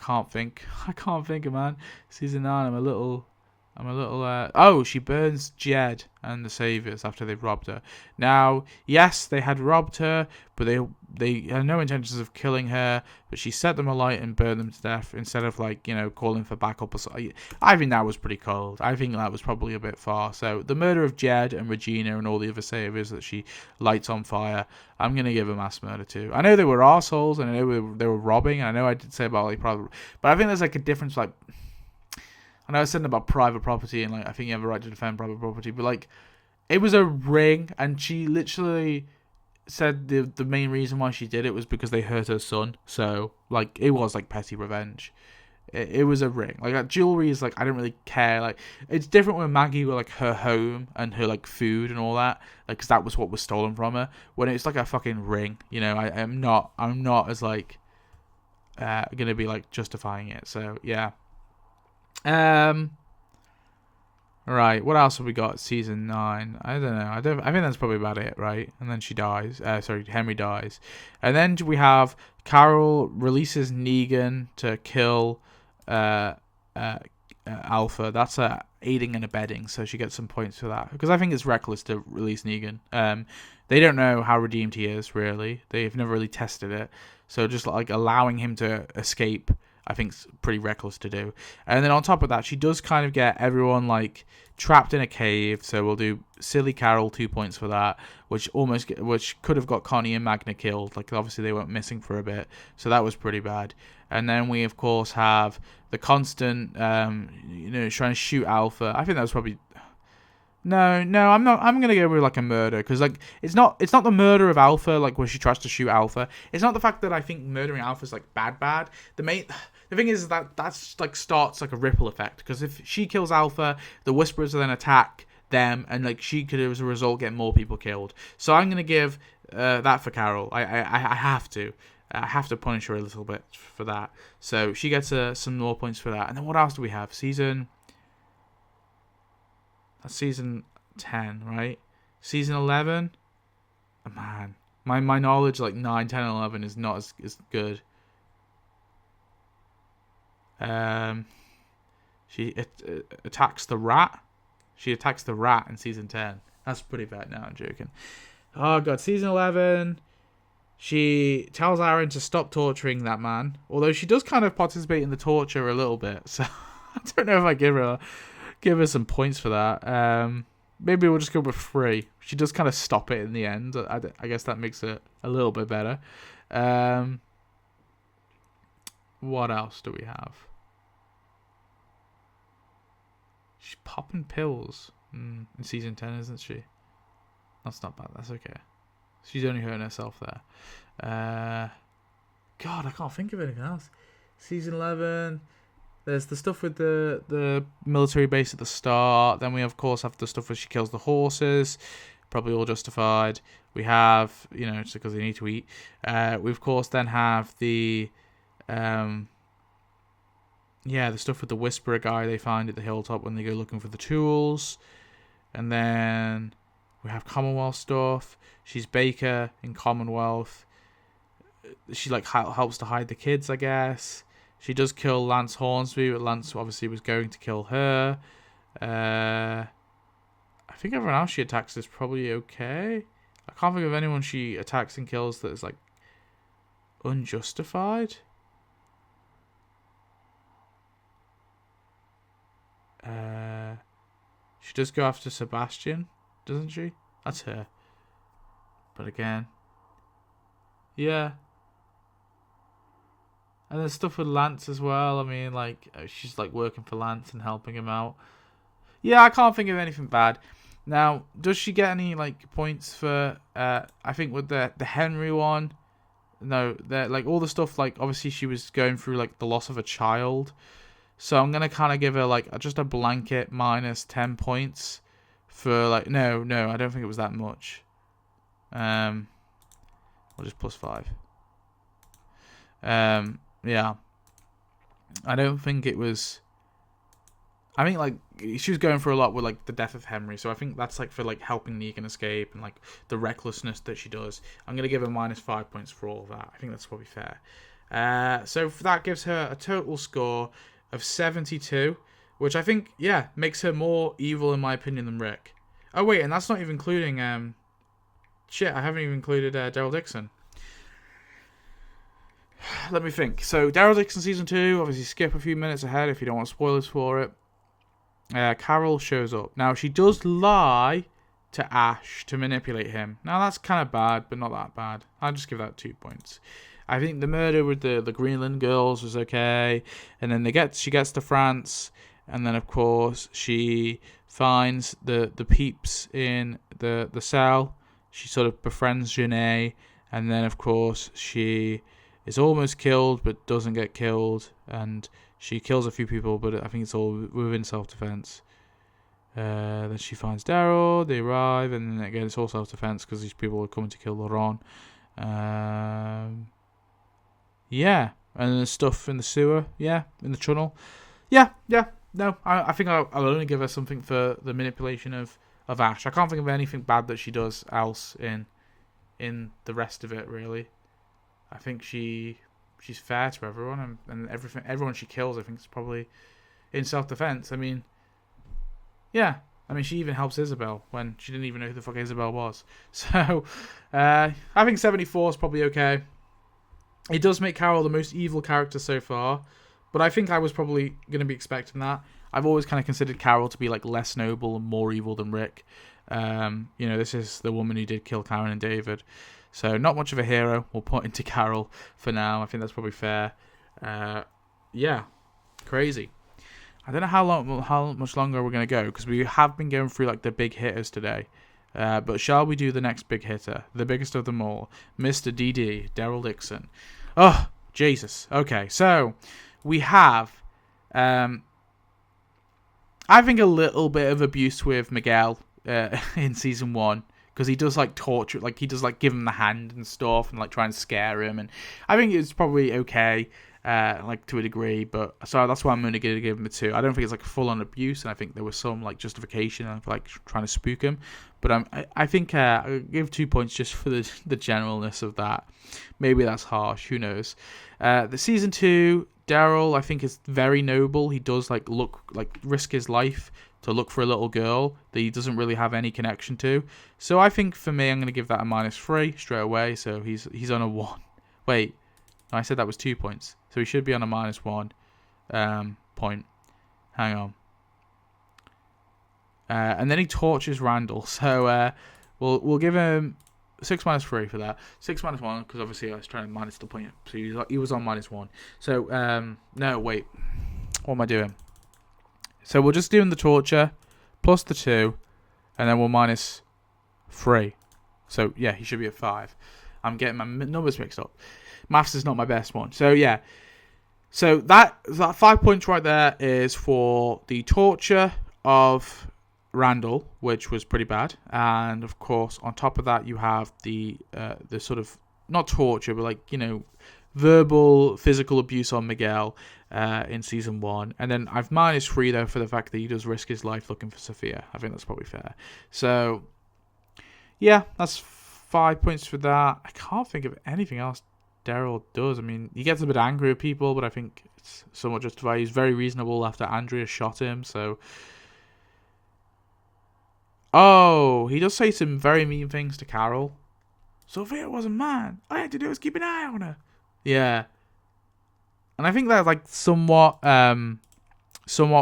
can't think. I can't think, man. Season 9, I'm a little I'm a little. Oh, she burns Jed and the Saviors after they've robbed her. Now, yes, they had robbed her, but they had no intentions of killing her. But she set them alight and burned them to death instead of calling for backup or something. I think that was pretty cold. I think that was probably a bit far. So the murder of Jed and Regina and all the other Saviors that she lights on fire, I'm gonna give a mass murder to. I know they were arseholes and I know they were robbing. And I know I did say about private, but I think there's a difference I know I said about private property and I think you have a right to defend private property, but it was a ring, and she literally said the main reason why she did it was because they hurt her son. So it was petty revenge. It was a ring. That jewelry is I don't really care. It's different when Maggie with her home and her food and all that, because that was what was stolen from her. When it's a fucking ring, I'm not as gonna be justifying it. So yeah. Right, what else have we got? Season 9. I don't know. I think that's probably about it, right? And then she dies. Henry dies. And then we have Carol releases Negan to kill Alpha. That's aiding and abetting, so she gets some points for that. Because I think it's reckless to release Negan. They don't know how redeemed he is, really. They've never really tested it. So just allowing him to escape, I think it's pretty reckless to do. And then on top of that, she does kind of get everyone trapped in a cave. So we'll do silly Carol 2 points for that, which could have got Connie and Magna killed. Obviously they went missing for a bit, so that was pretty bad. And then we of course have the constant, trying to shoot Alpha. I think that was probably. No, I'm not. I'm gonna go with a murder because it's not the murder of Alpha when she tries to shoot Alpha. It's not the fact that I think murdering Alpha is bad. The thing is that's starts a ripple effect, because if she kills Alpha, the Whisperers then attack them, and she could as a result get more people killed. So I'm gonna give that for Carol. I have to. I have to punish her a little bit for that. So she gets some more points for that. And then what else do we have? That's season 10, right? Season 11? Oh, man. My knowledge, 9, 10, and 11 is not as good. She attacks the rat. She attacks the rat in season 10. That's pretty bad. No, I'm joking. Oh, God. Season 11, she tells Aaron to stop torturing that man. Although she does kind of participate in the torture a little bit. So I don't know if I give her some points for that. Maybe we'll just go with 3. She does kind of stop it in the end. I guess that makes it a little bit better. What else do we have? She's popping pills in season 10, isn't she? That's not bad. That's okay. She's only hurting herself there. God, I can't think of anything else. Season 11... There's the stuff with the military base at the start. Then we, of course, have the stuff where she kills the horses. Probably all justified. We have, just because they need to eat. We, of course, then have the stuff with the Whisperer guy they find at the hilltop when they go looking for the tools. And then we have Commonwealth stuff. She's Baker in Commonwealth. She, helps to hide the kids, I guess. She does kill Lance Hornsby, but Lance obviously was going to kill her. I think everyone else she attacks is probably okay. I can't think of anyone she attacks and kills that is unjustified. She does go after Sebastian, doesn't she? That's her. But again, yeah. And there's stuff with Lance as well. I mean, she's working for Lance and helping him out. Yeah, I can't think of anything bad. Now, does she get any points for? I think with the Henry one. No, all the stuff obviously she was going through the loss of a child. So I'm gonna kind of give her just a blanket minus 10 points for no, I don't think it was that much. I'll just plus 5. Yeah, I don't think it was. I think she was going through a lot with the death of Henry, so I think that's for helping Negan escape and the recklessness that she does. I'm gonna give her minus 5 points for all of that. I think that's probably fair. So that gives her a total score of 72, which I think, yeah, makes her more evil in my opinion than Rick. Oh wait, and that's not even including shit. I haven't even included Daryl Dixon. Let me think. So Daryl Dixon season 2. Obviously, skip a few minutes ahead if you don't want spoilers for it. Carol shows up. Now she does lie to Ash to manipulate him. Now that's kind of bad, but not that bad. I'll just give that 2 points. I think the murder with the Greenland girls was okay, and then she gets to France, and then of course she finds the peeps in the cell. She sort of befriends Janae, and then of course she is almost killed but doesn't get killed, and she kills a few people, but I think it's all within self-defense. Then she finds Daryl, they arrive, and then again it's all self-defense because these people are coming to kill Laurent. Yeah, and then stuff in the sewer, in the tunnel. No, I think I'll only give her something for the manipulation of Ash. I can't think of anything bad that she does else in the rest of it, really. I think she's fair to everyone, and everyone she kills, I think, is probably in self-defense. I mean, she even helps Isabel when she didn't even know who the fuck Isabel was. So, I think 74 is probably okay. It does make Carol the most evil character so far, but I think I was probably going to be expecting that. I've always kind of considered Carol to be like less noble and more evil than Rick. This is the woman who did kill Karen and David. So not much of a hero. We'll put into Carol for now. I think that's probably fair. Crazy. I don't know how much longer we're going to go, because we have been going through like the big hitters today. But shall we do the next big hitter? The biggest of them all. Mr. DD, Daryl Dixon. Oh, Jesus. Okay, so we have, I think, a little bit of abuse with Miguel in season 1. Because he does like torture, like he does like give him the hand and stuff, and like try and scare him. And I think it's probably okay, like to a degree. But so that's why I'm only going to give him a 2. I don't think it's like full on abuse, and I think there was some like justification of like trying to spook him. But I think I'll give 2 points just for the generalness of that. Maybe that's harsh. Who knows? The season 2, Daryl, I think, is very noble. He does like risk his life to look for a little girl that he doesn't really have any connection to. So I think for me, I'm going to give that a -3 straight away. So he's on a 1. Wait, no, I said that was 2 points. So he should be on a -1 point. Hang on. And then he tortures Randall. So we'll give him 6 -3 for that. 6 -1 because obviously I was trying to minus the point. So he was on -1. So no, wait. What am I doing? So we're just doing the torture plus the 2, and then we'll -3. So yeah, he should be at 5. I'm getting my numbers mixed up. Maths is not my best one. So yeah. So that 5 points right there is for the torture of Randall, which was pretty bad. And of course, on top of that, you have the sort of, not torture, but like, verbal, physical abuse on Miguel in season 1. And then I've -3 though for the fact that he does risk his life looking for Sophia. I think that's probably fair. So yeah, that's 5 points for that. I can't think of anything else Daryl does. I mean, he gets a bit angry with people, but I think it's somewhat justified. He's very reasonable after Andrea shot him. So he does say some very mean things to Carol. Sophia wasn't mine. All I had to do was keep an eye on her. Yeah. And I think that like somewhat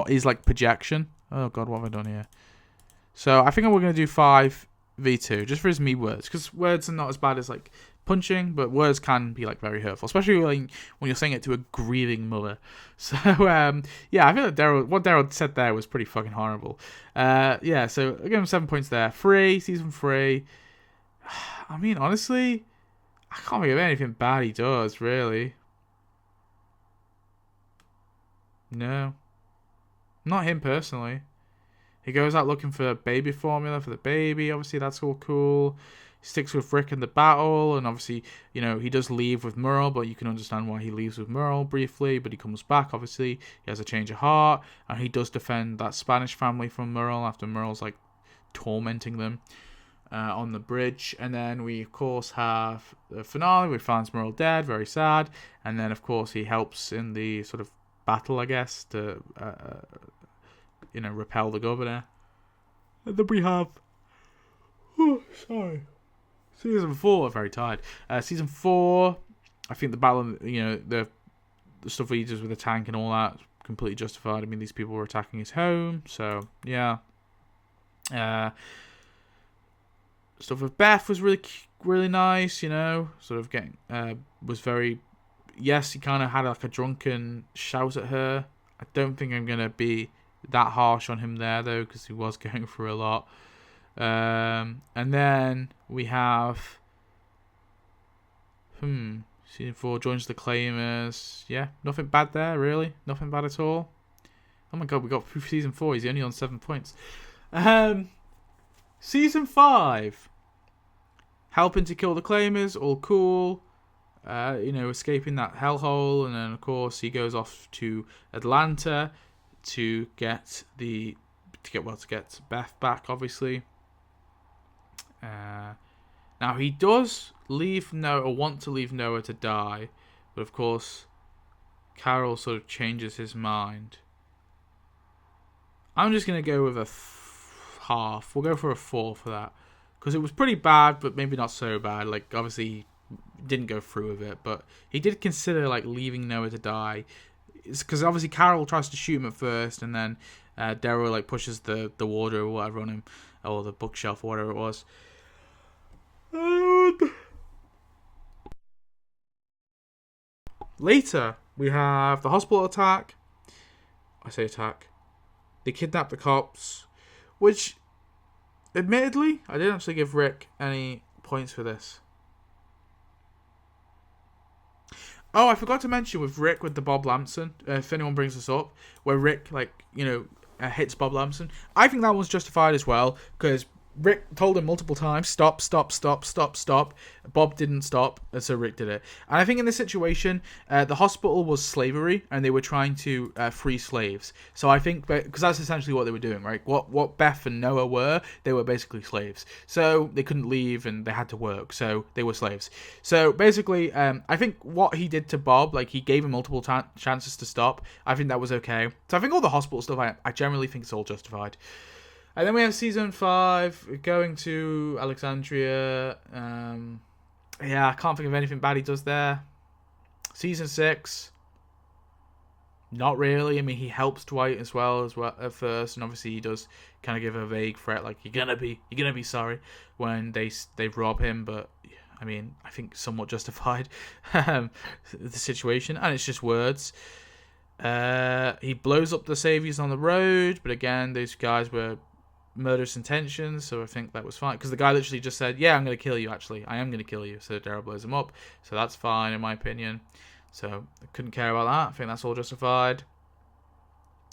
is like projection. Oh god, what have I done here? So I think we're going to do 5v2 just for his mean words, because words are not as bad as like punching, but words can be like very hurtful, especially when you're saying it to a grieving mother. So yeah, I feel like what Daryl said there was pretty fucking horrible. Yeah, so I give him 7 points there. 3, season 3. I mean, honestly, I can't think of anything bad he does, really. No. Not him personally. He goes out looking for baby formula for the baby. Obviously, that's all cool. He sticks with Rick in the battle. And obviously, he does leave with Merle. But you can understand why he leaves with Merle briefly. But he comes back, obviously. He has a change of heart. And he does defend that Spanish family from Merle after Merle's, like, tormenting them on the bridge. And then we, of course, have the finale. We find Merle dead. Very sad. And then, of course, he helps in the sort of battle, I guess, to repel the governor. And then we have, oh, sorry, season 4. I'm very tired. Season 4, I think the battle, the stuff he does with the tank and all that, completely justified. I mean, these people were attacking his home, so yeah. Stuff with Beth was really nice, sort of getting, was very, yes, he kind of had like a drunken shout at her. I don't think I'm going to be that harsh on him there, though, because he was going through a lot. And then we have, season 4 joins the Claimers. Yeah, nothing bad there, really. Nothing bad at all. Oh my god, we got through season 4. He's only on 7 points. Season 5. Helping to kill the Claimers, all cool. Escaping that hellhole, and then of course he goes off to Atlanta to get Beth back, obviously. Now he does want to leave Noah to die, but of course Carol sort of changes his mind. I'm just gonna go with a half. We'll go for a 4 for that, because it was pretty bad, but maybe not so bad. Like, obviously he didn't go through with it, but he did consider like leaving Noah to die. It's because obviously Carol tries to shoot him at first, and then Daryl like pushes the water or whatever on him, or the bookshelf or whatever it was. Later, we have the hospital attack. I say attack. They kidnap the cops, which, admittedly, I didn't actually give Rick any points for this. Oh, I forgot to mention with Rick with the Bob Lamson, if anyone brings this up, where Rick, hits Bob Lamson. I think that was justified as well, because Rick told him multiple times, stop, stop, stop, stop, stop. Bob didn't stop, so Rick did it. And I think in this situation, the hospital was slavery, and they were trying to free slaves. So I think, because that's essentially what they were doing, right? What Beth and Noah were, they were basically slaves. So they couldn't leave, and they had to work, so they were slaves. So basically, I think what he did to Bob, like he gave him multiple chances to stop, I think that was okay. So I think all the hospital stuff, I generally think it's all justified. And then we have season 5 going to Alexandria. I can't think of anything bad he does there. Season 6, not really. I mean, he helps Dwight as well at first, and obviously he does kind of give a vague threat, like you're gonna be sorry when they rob him. But I mean, I think somewhat justified the situation, and it's just words. He blows up the saviors on the road, but again, those guys were murderous intentions, so I think that was fine, because the guy literally just said, yeah, I'm going to kill you, actually. I am going to kill you. So Daryl blows him up, so that's fine in my opinion. So I couldn't care about that. I think that's all justified.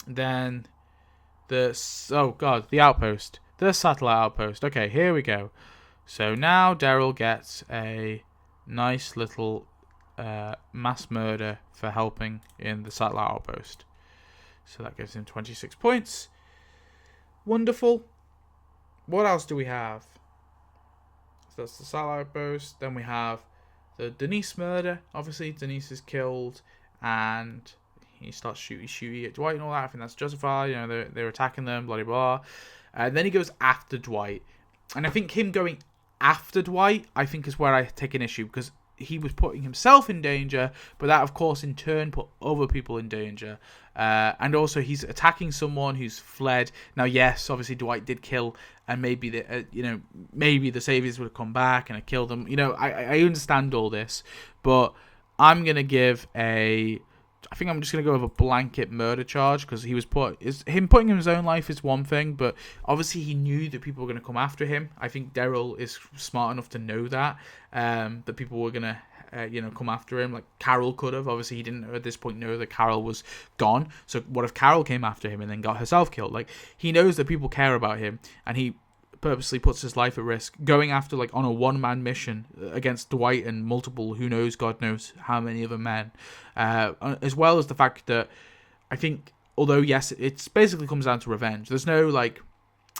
Then the outpost, the satellite outpost. Okay, here we go. So now Daryl gets a nice little mass murder for helping in the satellite outpost, so that gives him 26 points. Wonderful. What else do we have? So that's the satellite outpost. Then we have the Denise murder. Obviously, Denise is killed, and he starts shooting at Dwight and all that. I think that's justified. They're attacking them, blah, blah, blah. And then he goes after Dwight. And I think him going after Dwight, I think, is where I take an issue, because he was putting himself in danger, but that, of course, in turn put other people in danger. And also, he's attacking someone who's fled. Now, yes, obviously, Dwight did kill, and maybe the saviors would have come back and have killed them. I understand all this, but I'm gonna give I think I'm just gonna go with a blanket murder charge, because he was him putting his own life is one thing, but obviously he knew that people were gonna come after him. I think Daryl is smart enough to know that people were gonna come after him. Like Carol could have. Obviously he didn't at this point know that Carol was gone. So what if Carol came after him and then got herself killed? Like, he knows that people care about him, and he purposely puts his life at risk going after, like, on a one-man mission against Dwight and multiple, God knows how many other men, as well as the fact that I think, although yes, it basically comes down to revenge. There's no, like,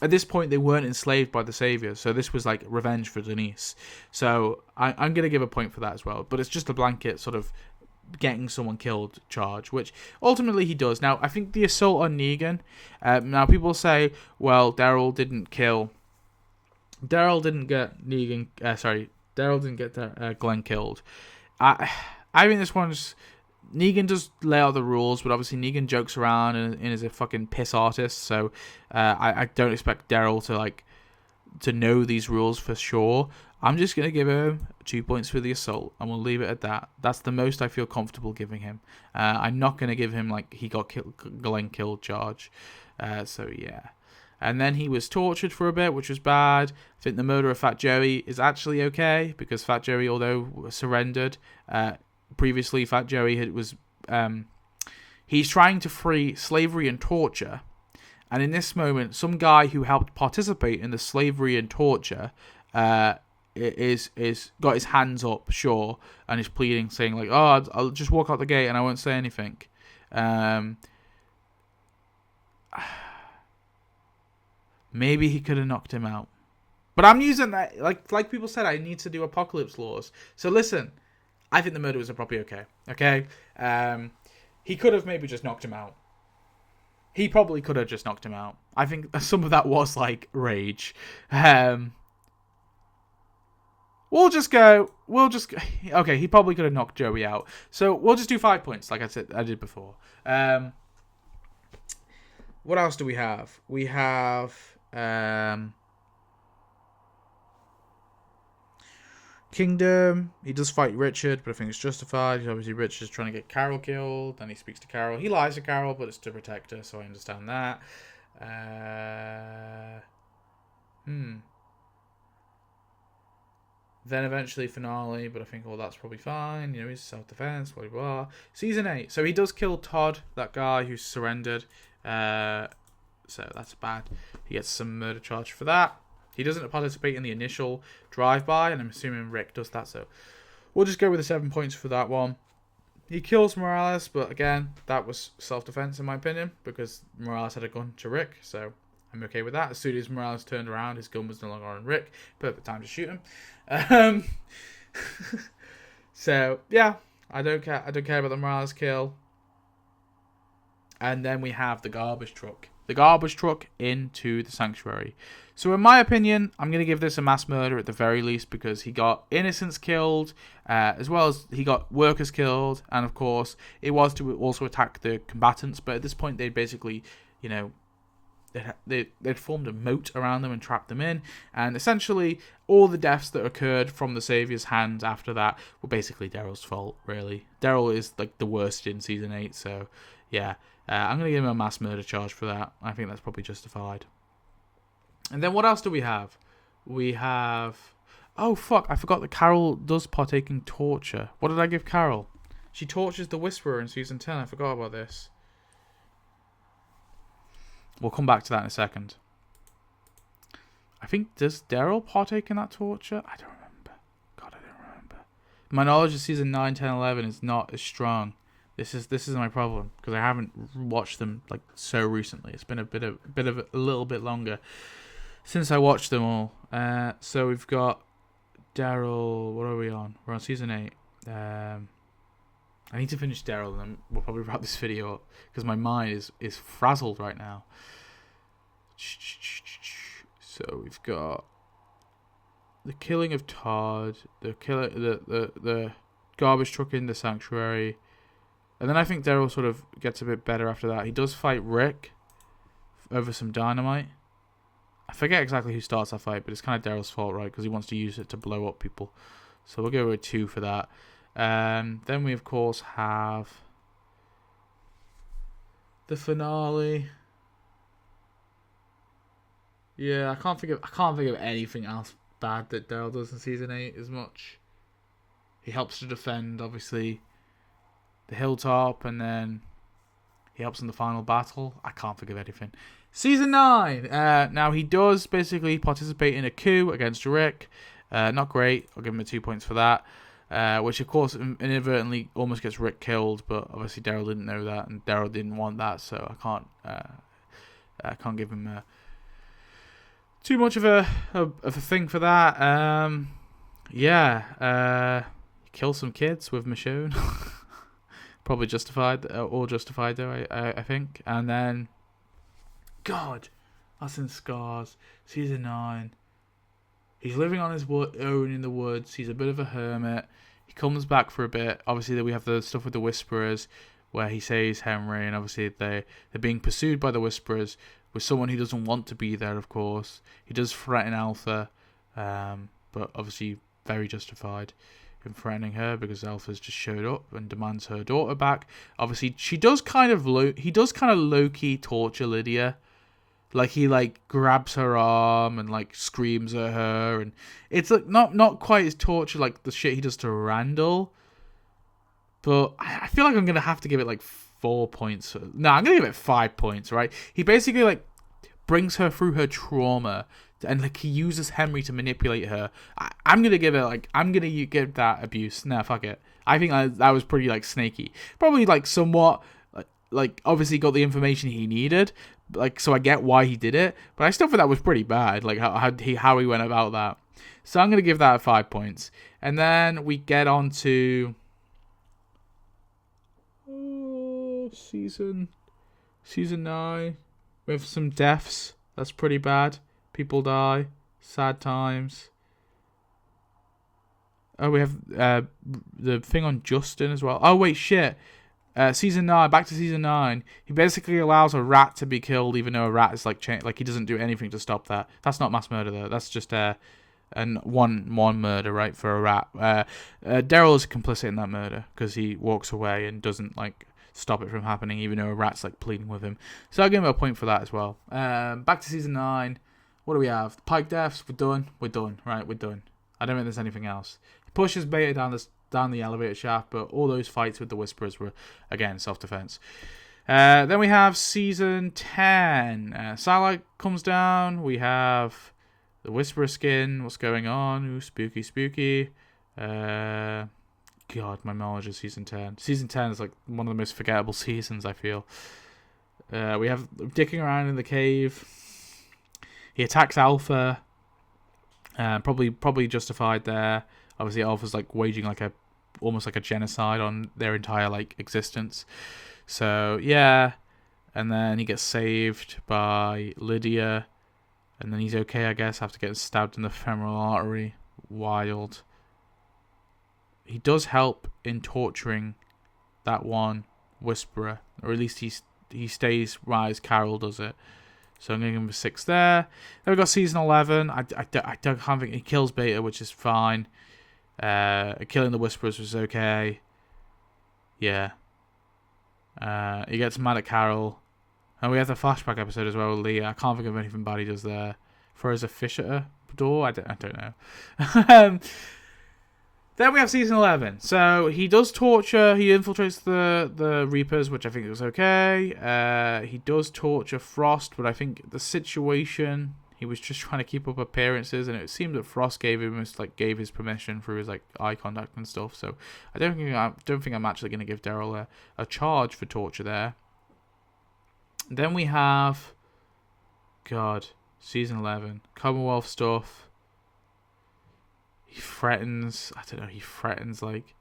at this point they weren't enslaved by the saviors, so this was like revenge for Denise. So I'm gonna give a point for that as well, but it's just a blanket sort of getting someone killed charge, which ultimately he does. Now, I think the assault on Negan, now people say, well, Daryl didn't get Glenn killed. I think this one's, Negan does lay out the rules, but obviously Negan jokes around and is a fucking piss artist, so I don't expect Daryl to know these rules for sure. I'm just going to give him 2 points for the assault, and we'll leave it at that. That's the most I feel comfortable giving him. I'm not going to give him, he got Glenn killed charge. So, yeah. And then he was tortured for a bit, which was bad. I think the murder of Fat Joey is actually okay, because Fat Joey, although surrendered, previously Fat Joey he's trying to free slavery and torture. And in this moment, some guy who helped participate in the slavery and torture is got his hands up, sure, and is pleading, saying I'll just walk out the gate and I won't say anything. Maybe he could have knocked him out, but I'm using that like people said, I need to do apocalypse laws. So listen, I think the murder was probably okay. Okay, he could have maybe just knocked him out. He probably could have just knocked him out. I think some of that was rage. Okay, he probably could have knocked Joey out. So we'll just do 5 points, like I did before. What else do we have? We have Kingdom. He does fight Richard, but I think it's justified. Obviously, Richard's trying to get Carol killed. Then he speaks to Carol. He lies to Carol, but it's to protect her, so I understand that. Then eventually finale, but I think that's probably fine. He's self-defense, blah, blah, blah. Season 8. So he does kill Todd, that guy who surrendered. So that's bad. He gets some murder charge for that. He doesn't participate in the initial drive-by, and I'm assuming Rick does that. So we'll just go with the 7 points for that one. He kills Morales, but again, that was self-defense in my opinion, because Morales had a gun to Rick, so I'm okay with that. As soon as Morales turned around, his gun was no longer on Rick. Perfect time to shoot him. So yeah, I don't care about the Morales kill. And then we have the garbage truck. The garbage truck into the sanctuary. So in my opinion, I'm going to give this a mass murder at the very least, because he got innocents killed, as well as he got workers killed. And of course, it was to also attack the combatants. But at this point, they basically, they'd formed a moat around them and trapped them in. And essentially, all the deaths that occurred from the Savior's hands after that were basically Daryl's fault, really. Daryl is the worst in Season 8, so yeah. I'm going to give him a mass murder charge for that. I think that's probably justified. And then what else do we have? We have... Oh, fuck. I forgot that Carol does partake in torture. What did I give Carol? She tortures the Whisperer in Season 10. I forgot about this. We'll come back to that in a second. I think... Does Daryl partake in that torture? I don't remember. God, I don't remember. My knowledge of Season 9, 10, 11 is not as strong. This is my problem, because I haven't watched them so recently. It's been a little bit longer since I watched them all. So we've got Daryl. What are we on? We're on Season 8. I need to finish Daryl, and then we'll probably wrap this video up, because my mind is frazzled right now. So we've got the killing of Todd, the garbage truck in the sanctuary. And then I think Daryl sort of gets a bit better after that. He does fight Rick over some dynamite. I forget exactly who starts that fight, but it's kind of Daryl's fault, right? Because he wants to use it to blow up people. So we'll go with 2 for that. Then we, of course, have the finale. Yeah, I can't think of anything else bad that Daryl does in Season 8 as much. He helps to defend, obviously, the hilltop, and then he helps in the final battle. I can't think of anything. Season 9. Now, he does basically participate in a coup against Rick. Not great. I'll give him 2 points for that. Which, of course, inadvertently almost gets Rick killed, but obviously Daryl didn't know that, and Daryl didn't want that, so I can't give him too much of a thing for that. He kills some kids with Michonne. Probably justified, all justified though, I think. And then, God, that's in Scars. Season 9. He's living on his own in the woods. He's a bit of a hermit. He comes back for a bit. Obviously, then we have the stuff with the Whisperers, where he saves Henry, and obviously they're being pursued by the Whisperers with someone who doesn't want to be there, of course. He does threaten Alpha, but obviously very justified in threatening her because Alpha's just showed up and demands her daughter back. Obviously, he does kind of low-key torture Lydia. Like, he, like, grabs her arm and, like, screams at her. And it's, like, not quite as torture like the shit he does to Randall. But I feel like I'm going to have to give it, like, 4 points. No, I'm going to give it 5 points, right? He basically, like, brings her through her trauma. And, like, he uses Henry to manipulate her. I'm going to give it, like, I'm going to give that abuse. Nah, fuck it. I think that was pretty, like, snaky. Probably, like, somewhat, like, obviously got the information he needed. Like, so I get why he did it. But I still think that was pretty bad. Like, how he went about that. So I'm going to give that 5 points. And then we get on to season 9 with some deaths. That's pretty bad. People die. Sad times. Oh, we have the thing on Justin as well. Oh, wait, shit. Season 9, back to season 9. He basically allows a rat to be killed, even though a rat is like he doesn't do anything to stop that. That's not mass murder though. That's just one murder, right, for a rat. Daryl is complicit in that murder because he walks away and doesn't like stop it from happening, even though a rat's like pleading with him. So I'll give him a point for that as well. Back to season 9. What do we have? Pike deaths. We're done. Right, we're done. I don't think there's anything else. He pushes Beta down the elevator shaft, but all those fights with the Whisperers were, again, self-defense. Then we have season 10. Satellite comes down. We have the Whisperer skin. What's going on? Ooh, spooky, spooky. God, my knowledge of season 10. Season 10 is like one of the most forgettable seasons, I feel. We have dicking around in the cave. He attacks Alpha. Probably justified there. Obviously, Alpha's like waging like almost like a genocide on their entire like existence. So yeah, and then he gets saved by Lydia, and then he's okay, I guess, after getting stabbed in the femoral artery. Wild. He does help in torturing that one Whisperer, or at least he stays right as Carol does it. So I'm going to give him a 6 there. Then we got season 11. I don't think he kills Beta, which is fine. Killing the Whisperers was okay. Yeah. He gets mad at Carol. And we have the flashback episode as well with Leah. I can't think of anything bad he does there. Throws a fish at her door? I don't know. Then we have season 11. So he does torture. He infiltrates the Reapers, which I think was okay. He does torture Frost, but I think the situation, he was just trying to keep up appearances, and it seemed that Frost gave his permission through his like eye contact and stuff. So I don't think I'm actually going to give Daryl a charge for torture there. Then we have, God, season 11, Commonwealth stuff. He threatens like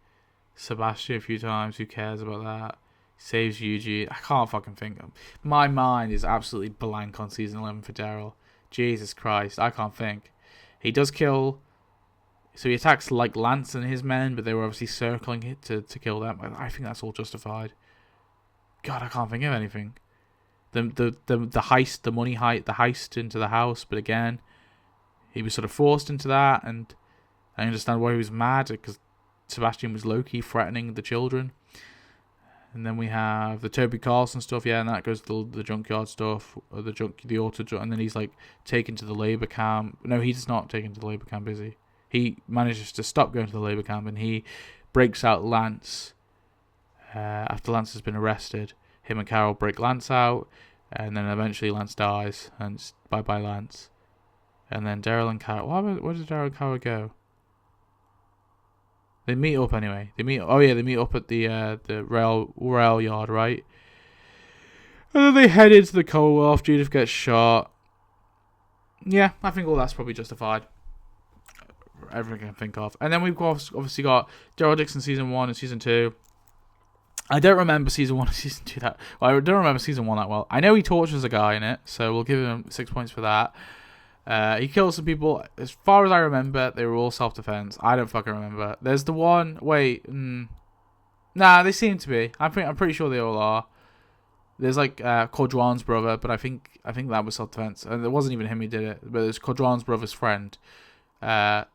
Sebastian a few times. Who cares about that? He saves Eugene. I can't fucking think of him. My mind is absolutely blank on season 11 for Daryl. Jesus Christ, I can't think. He does kill. So he attacks like Lance and his men, but they were obviously circling it to kill them. I think that's all justified. God, I can't think of anything. The heist, the money heist, the heist into the house, but again, he was sort of forced into that, and I understand why he was mad, because Sebastian was low-key threatening the children. And then we have the Toby Carlson stuff, yeah, and that goes to the junkyard stuff, or the auto, and then he's like taken to the labor camp. No, he's not taken to the labor camp, is he? He manages to stop going to the labor camp, and he breaks out Lance after Lance has been arrested. Him and Carol break Lance out, and then eventually Lance dies, and it's bye-bye Lance. And then Daryl and Carol, where does Daryl and Carol go? They meet up anyway. They meet up at the rail yard, right? And then they head into the Commonwealth. Judith gets shot. Yeah, I think all that's probably justified. Everything I can think of. And then we've obviously got Daryl Dixon season 1 and season 2. I don't remember season 1 and season 2 that. Well, I don't remember season 1 that well. I know he tortures a guy in it, so we'll give him 6 points for that. He kills some people. As far as I remember, they were all self-defense. I don't fucking remember. There's the one. Wait. Nah, they seem to be. I'm pretty sure they all are. There's like Cordron's brother, but I think that was self-defense, and it wasn't even him who did it. But there's Cordron's brother's friend. Yeah,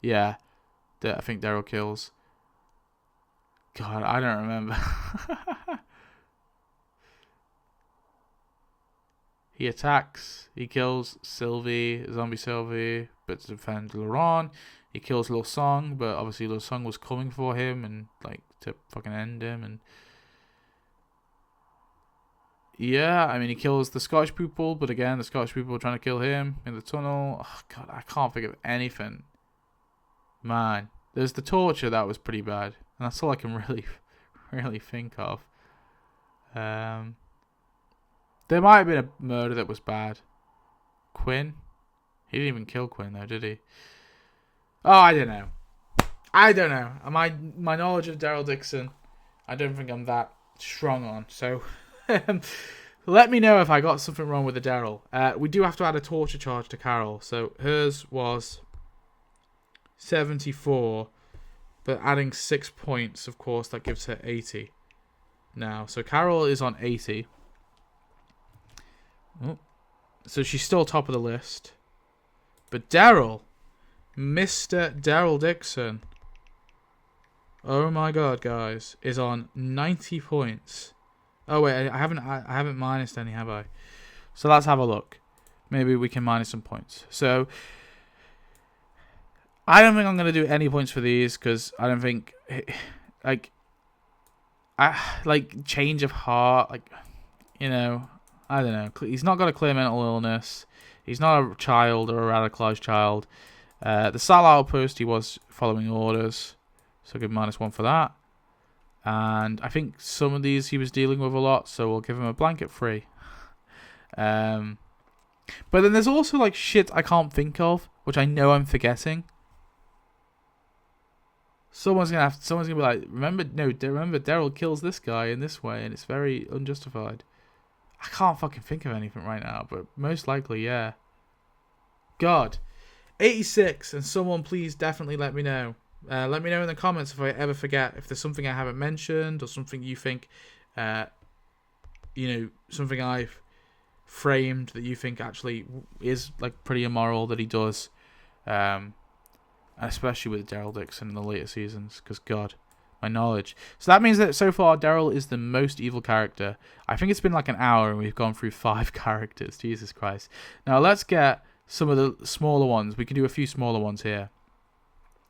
that I think Daryl kills. God, I don't remember. He attacks. He kills Sylvie, Zombie Sylvie, but to defend Laurent. He kills Lil Song, but obviously Lil Song was coming for him and like to fucking end him. And yeah, I mean he kills the Scottish people, but again the Scottish people are trying to kill him in the tunnel. Oh, God, I can't think of anything. Man, there's the torture that was pretty bad, and that's all I can really think of. There might have been a murder that was bad. Quinn? He didn't even kill Quinn though, did he? Oh, I don't know. My knowledge of Daryl Dixon, I don't think I'm that strong on. So, let me know if I got something wrong with the Daryl. We do have to add a torture charge to Carol. So hers was 74, but adding 6 points, of course, that gives her 80. Now, so Carol is on 80. Oh. So she's still top of the list. But Daryl, Mr. Daryl Dixon, oh my God, guys, is on 90 points. Oh wait, I haven't minused any, have I? So let's have a look. Maybe we can minus some points. So I don't think I'm gonna do any points for these because I don't think like change of heart, like, you know. I don't know. He's not got a clear mental illness. He's not a child or a radicalized child. The Sal outpost, he was following orders, so give him -1 for that. And I think some of these he was dealing with a lot, so we'll give him a blanket free. But then there's also like shit I can't think of, which I know I'm forgetting. Someone's gonna be like, remember Daryl kills this guy in this way, and it's very unjustified. I can't fucking think of anything right now, but most likely, yeah. God. 86, and someone please definitely let me know. Let me know in the comments if I ever forget, if there's something I haven't mentioned, or something you think, something I've framed that you think actually is like pretty immoral that he does. Especially with Daryl Dixon in the later seasons, because God. My knowledge. So that means that so far Daryl is the most evil character. I think it's been like an hour and we've gone through 5 characters. Jesus Christ. Now let's get some of the smaller ones. We can do a few smaller ones here.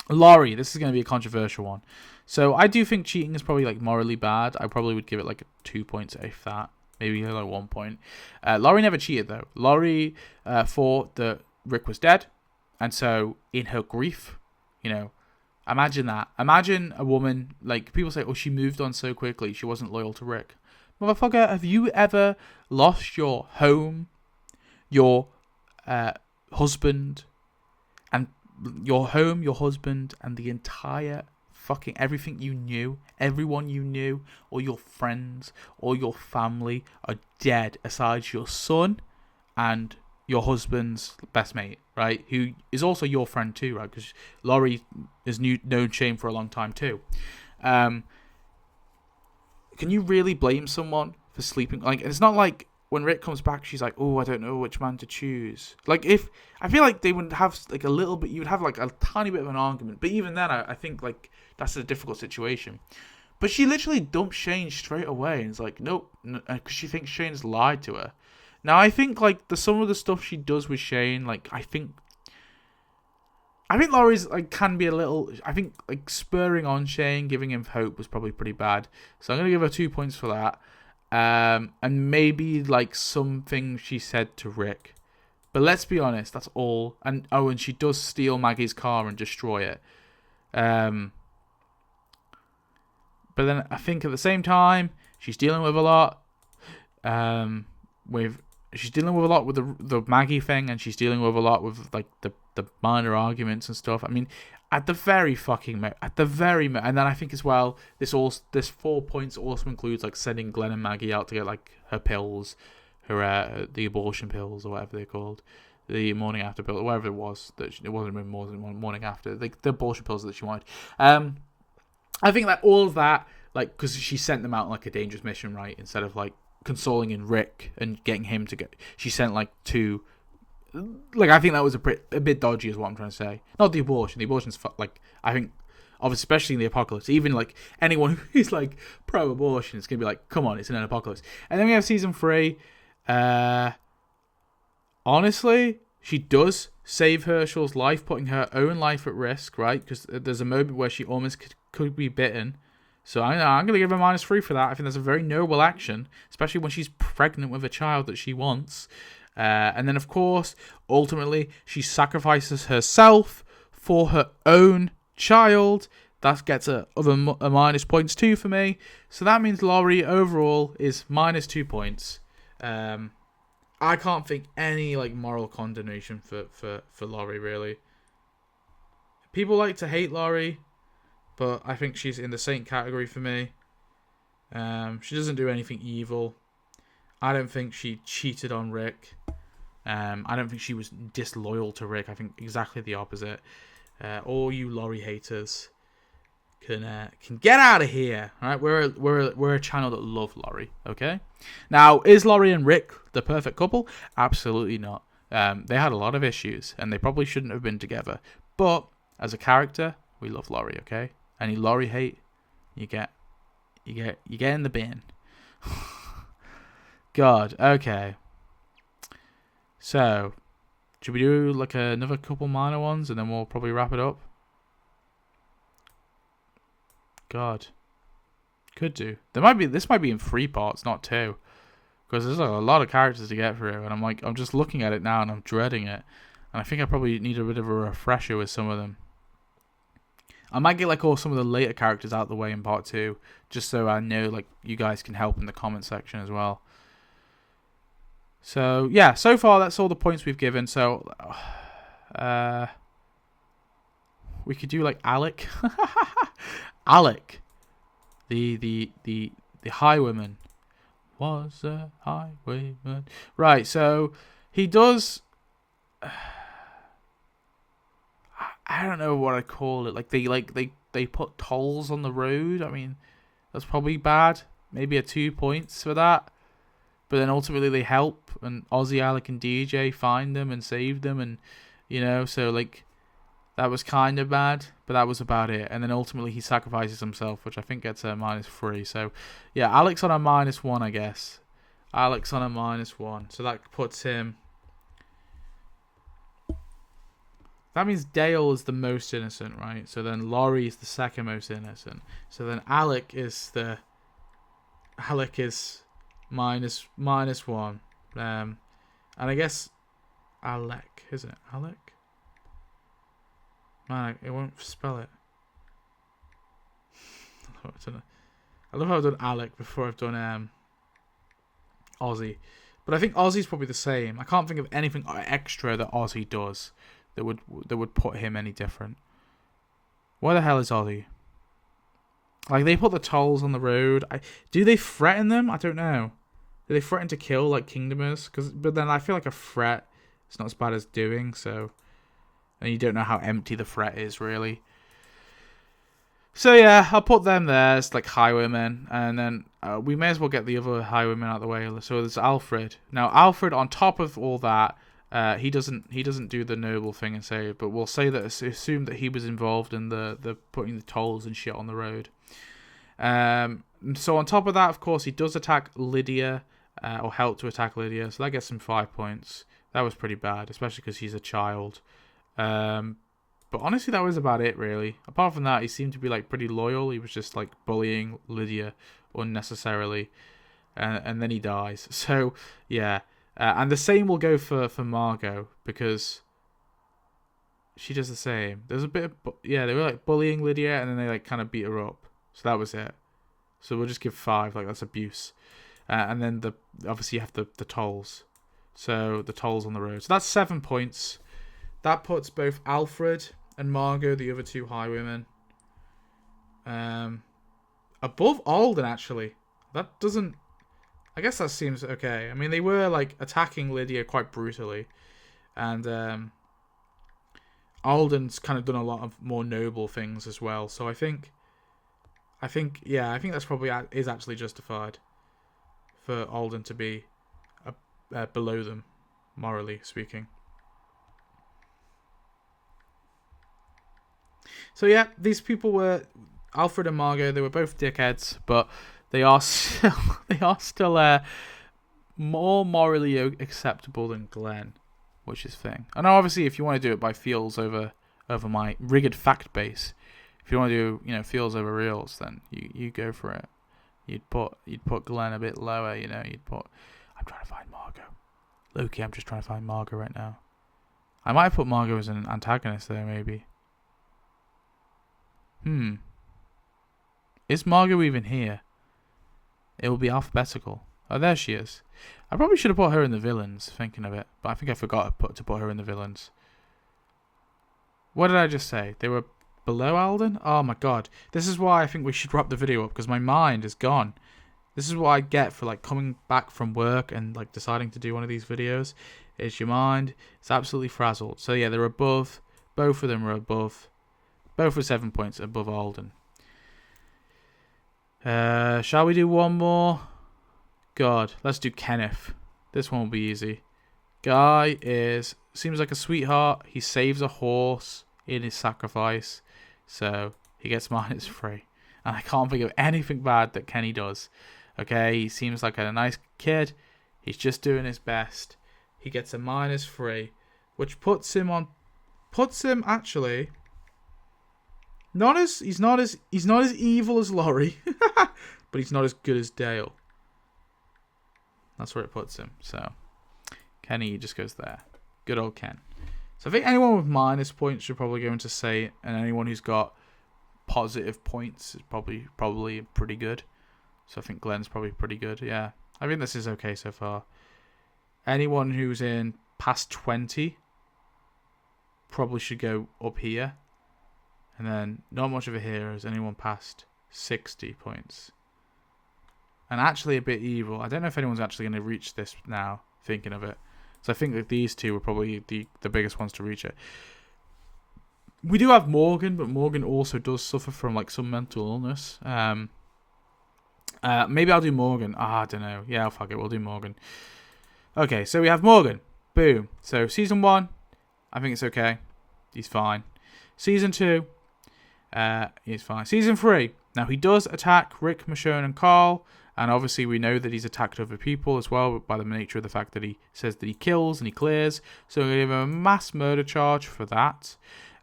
Laurie, this is going to be a controversial one. So I do think cheating is probably like morally bad. I probably would give it like 2 points if that. Maybe like 1 point. Laurie never cheated though. Laurie thought that Rick was dead. And so in her grief, imagine that. Imagine a woman, like, people say, oh, she moved on so quickly, she wasn't loyal to Rick. Motherfucker, have you ever lost your home, your husband, and your husband, and the entire fucking everything you knew, everyone you knew, all your friends, all your family are dead, aside your son and your husband's best mate, right? Who is also your friend too, right? Because Laurie has known Shane for a long time too. Can you really blame someone for sleeping? Like, it's not like when Rick comes back, she's like, oh, I don't know which man to choose. Like, if I feel like they would have like a little bit, you would have like a tiny bit of an argument. But even then, I think like that's a difficult situation. But she literally dumps Shane straight away, and it's like, nope, because she thinks Shane's lied to her. Now, I think, like, some of the stuff she does with Shane, like, I think Laurie's, like, can be a little, I think, like, spurring on Shane, giving him hope was probably pretty bad. So I'm going to give her 2 points for that. And maybe, like, something she said to Rick. But let's be honest, that's all. And she does steal Maggie's car and destroy it. But then I think at the same time, she's dealing with a lot. She's dealing with a lot with the Maggie thing, and she's dealing with a lot with like the minor arguments and stuff. I mean, At the very fucking at the very and then I think as well, this 4 points also includes like sending Glenn and Maggie out to get like her pills, her the abortion pills or whatever they're called, the morning after pill, whatever it was it wasn't even more than morning after, the abortion pills that she wanted. I think that all of that, like, because she sent them out on like a dangerous mission, right? Instead of like consoling in Rick and getting him to get, she sent like two. Like, I think that was a bit dodgy, is what I'm trying to say. Not the abortion. The abortion's like, I think, obviously, especially in the apocalypse. Even like anyone who's like pro-abortion is gonna be like, come on, it's in an apocalypse. And then we have season 3. Honestly, she does save Herschel's life, putting her own life at risk, right? Because there's a moment where she almost could be bitten. So I'm going to give her -3 for that. I think that's a very noble action, especially when she's pregnant with a child that she wants. And then, of course, ultimately, she sacrifices herself for her own child. That gets a minus points too for me. So that means Laurie overall is -2 points. I can't think any like moral condemnation for Laurie, really. People like to hate Laurie, but I think she's in the same category for me. She doesn't do anything evil. I don't think she cheated on Rick. I don't think she was disloyal to Rick. I think exactly the opposite. All you Laurie haters can get out of here. All right, we're a channel that love Laurie. Okay, now is Laurie and Rick the perfect couple? Absolutely not. They had a lot of issues, and they probably shouldn't have been together. But as a character, we love Laurie. Okay, any Laurie hate, you get in the bin. God. Okay. So, should we do like another couple minor ones, and then we'll probably wrap it up? God, could do. This might be in 3 parts, not 2, because there's a lot of characters to get through, and I'm just looking at it now, and I'm dreading it, and I think I probably need a bit of a refresher with some of them. I might get like all some of the later characters out of the way in part 2, just so I know like you guys can help in the comment section as well. So yeah, so far that's all the points we've given. So we could do like Alec. Alec, the highwayman, was a highwayman. Right, so he does. I don't know what I call it. Like they put tolls on the road. I mean, that's probably bad. Maybe a 2 points for that. But then ultimately they help, and Ozzy, Alec, and DJ find them and save them, and so like that was kind of bad, but that was about it. And then ultimately he sacrifices himself, which I think gets a -3. So yeah, Alec's on a -1, I guess. Alec's on a -1, so that puts him. That means Dale is the most innocent, right? So then Laurie is the second most innocent. So then Alec is -1. And I guess Alec, isn't it? Alec? Man, it won't spell it. I love how I've done Alec before I've done Ozzy. But I think Ozzy's probably the same. I can't think of anything extra that Ozzy does that would put him any different. Where the hell is Ozzy? Like, they put the tolls on the road. Do they threaten them? I don't know. Do they threaten to kill like Kingdomers? But then I feel like a threat is not as bad as doing. So, and you don't know how empty the threat is really. So yeah, I'll put them there as like highwaymen, and then we may as well get the other highwaymen out of the way. So there's Alfred. Now Alfred, on top of all that, he doesn't do the noble thing and save, but we'll say that assume that he was involved in the putting the tolls and shit on the road. So on top of that, of course, he does attack Lydia, or help to attack Lydia, so that gets him 5 points. That was pretty bad, especially because he's a child. But honestly, that was about it, really. Apart from that, he seemed to be like pretty loyal. He was just like bullying Lydia unnecessarily, and then he dies. So yeah, and the same will go for Margot, because she does the same. There's a bit of they were like bullying Lydia, and then they like kind of beat her up. So that was it. So we'll just give 5, like that's abuse. And then obviously you have the tolls. So the tolls on the road. So that's 7 points. That puts both Alfred and Margot, the other two highwaymen. Above Alden, actually. That doesn't... I guess that seems okay. I mean, they were, like, attacking Lydia quite brutally. And, Alden's kind of done a lot of more noble things as well. So I think that's probably is actually justified for Alden to be below them, morally speaking. So yeah, these people were Alfred and Margot. They were both dickheads, but they are still more morally acceptable than Glenn, which is thing. And obviously, if you want to do it by feels over my rigged fact base, if you want to do feels over reals, then you go for it. You'd put Glenn a bit lower. I'm trying to find Margot. Loki, I'm just trying to find Margot right now. I might put Margot as an antagonist there, maybe. Is Margot even here? It will be alphabetical. Oh, there she is. I probably should have put her in the villains, thinking of it. But I think I forgot to put her in the villains. What did I just say? They were below Alden? Oh my god. This is why I think we should wrap the video up, because my mind is gone. This is what I get for like coming back from work and like deciding to do one of these videos. Is your mind. It's absolutely frazzled. So yeah, they're above. Both of them are above. Both were 7 points above Alden. Shall we do one more? God, let's do Kenneth. This one will be easy. Guy seems like a sweetheart. He saves a horse in his sacrifice, so he gets -3. And I can't think of anything bad that Kenny does. Okay, he seems like a nice kid. He's just doing his best. He gets a -3, which puts him actually. He's not as evil as Laurie, but he's not as good as Dale. That's where it puts him. So Kenny just goes there. Good old Ken. So I think anyone with minus points should probably go into say, and anyone who's got positive points is probably pretty good. So I think Glenn's probably pretty good. Yeah, I think this is okay so far. Anyone who's in past 20 probably should go up here. And then not much of a hero is anyone past 60 points. And actually a bit evil. I don't know if anyone's actually going to reach this now, thinking of it. So I think that these two were probably the biggest ones to reach it. We do have Morgan, but Morgan also does suffer from like some mental illness. Maybe I'll do Morgan. I don't know. Yeah, fuck it. We'll do Morgan. Okay, so we have Morgan. Boom. So season 1, I think it's okay. He's fine. Season 2, he's fine. Season 3, now he does attack Rick, Michonne, and Carl, and obviously we know that he's attacked other people as well by the nature of the fact that he says that he kills and he clears, so we're going to give him a mass murder charge for that.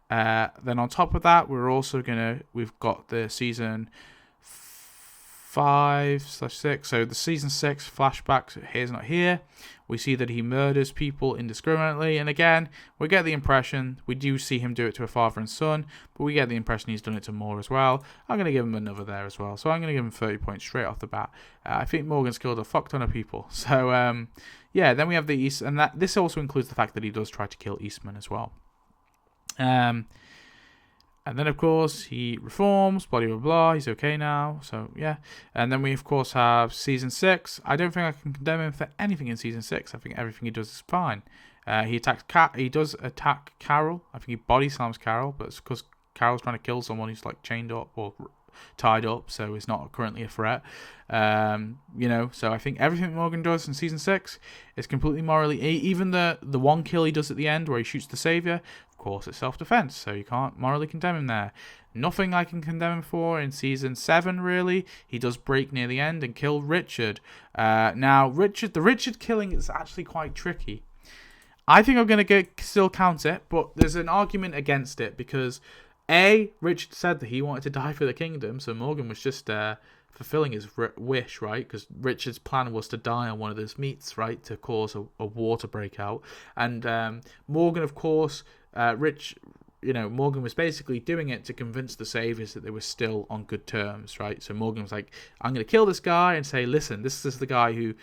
Then on top of that, we've got the season 5/6, so the season 6 flashbacks, here's not here. We see that he murders people indiscriminately, and again, we get the impression, we do see him do it to a father and son, but we get the impression he's done it to more as well. I'm going to give him another there as well, so I'm going to give him 30 points straight off the bat. I think Morgan's killed a fuck ton of people, so yeah, then we have the East, and this also includes the fact that he does try to kill Eastman as well. And then, of course, he reforms, blah, blah, blah. He's okay now. So, yeah. And then we, of course, have Season 6. I don't think I can condemn him for anything in Season 6. I think everything he does is fine. He does attack Carol. I think he body slams Carol, but it's because Carol's trying to kill someone who's, like, chained up or tied up, so he's not currently a threat. So I think everything Morgan does in Season 6 is completely morally... Even the one kill he does at the end where he shoots the Saviour... Of course, it's self-defense, so you can't morally condemn him there. Nothing I can condemn him for in Season 7, really. He does break near the end and kill Richard. Now, the Richard killing is actually quite tricky. I think I'm going to still count it, but there's an argument against it, because Richard said that he wanted to die for the kingdom, so Morgan was just fulfilling his wish, right? Because Richard's plan was to die on one of those meats, right, to cause a war to break out. And Morgan, of course... Morgan was basically doing it to convince the Saviors that they were still on good terms, right? So Morgan was like, I'm going to kill this guy and say, listen, this is the guy who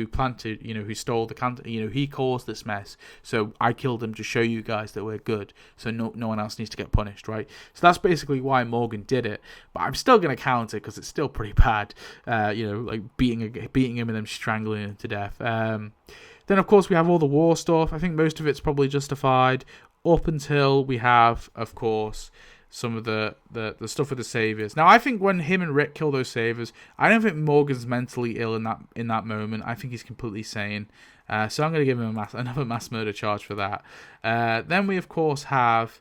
planted, who stole the can, he caused this mess. So I killed him to show you guys that we're good. So no one else needs to get punished, right? So that's basically why Morgan did it. But I'm still going to counter because it's still pretty bad, like beating him and then strangling him to death. Then, of course, we have all the war stuff. I think most of it's probably justified. Up until we have, of course, some of the stuff with the Saviors. Now, I think when him and Rick kill those Saviors, I don't think Morgan's mentally ill in that moment. I think he's completely sane. So I'm going to give him another mass murder charge for that. Then we, of course, have...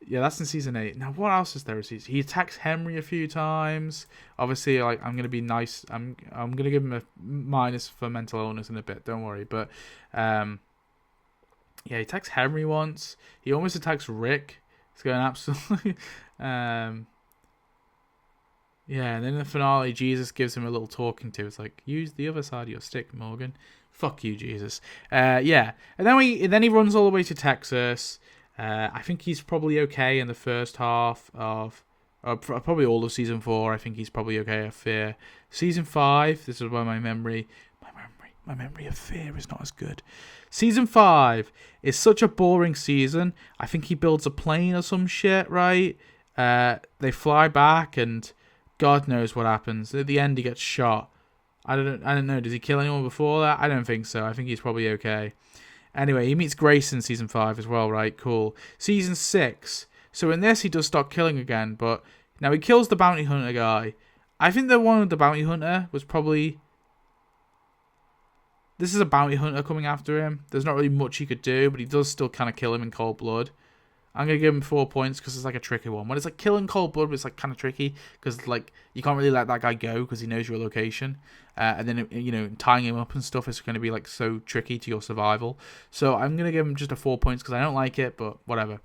Yeah, that's in season 8. Now, what else is there? He attacks Henry a few times. Obviously, like, I'm going to be nice. I'm going to give him a minus for mental illness in a bit. Don't worry. But... yeah, he attacks Henry once. He almost attacks Rick. It's going absolutely... yeah, and then in the finale, Jesus gives him a little talking to. It's like, use the other side of your stick, Morgan. Fuck you, Jesus. Yeah. And then he runs all the way to Texas. I think he's probably okay in the first half of... probably all of season 4. I think he's probably okay, I fear. Season 5, this is where my memory of fear is not as good. Season 5 is such a boring season. I think he builds a plane or some shit, right? They fly back and God knows what happens. At the end, he gets shot. I don't know. Does he kill anyone before that? I don't think so. I think he's probably okay. Anyway, he meets Grace in season 5 as well, right? Cool. Season 6. So in this, he does start killing again, but now he kills the bounty hunter guy. I think the one with the bounty hunter was probably... This is a bounty hunter coming after him. There's not really much he could do, but he does still kind of kill him in cold blood. I'm going to give him 4 points because it's like a tricky one. When it's like killing cold blood, it's like kind of tricky because like you can't really let that guy go because he knows your location. And then, tying him up and stuff is going to be like so tricky to your survival. So I'm going to give him just a 4 points because I don't like it, but whatever.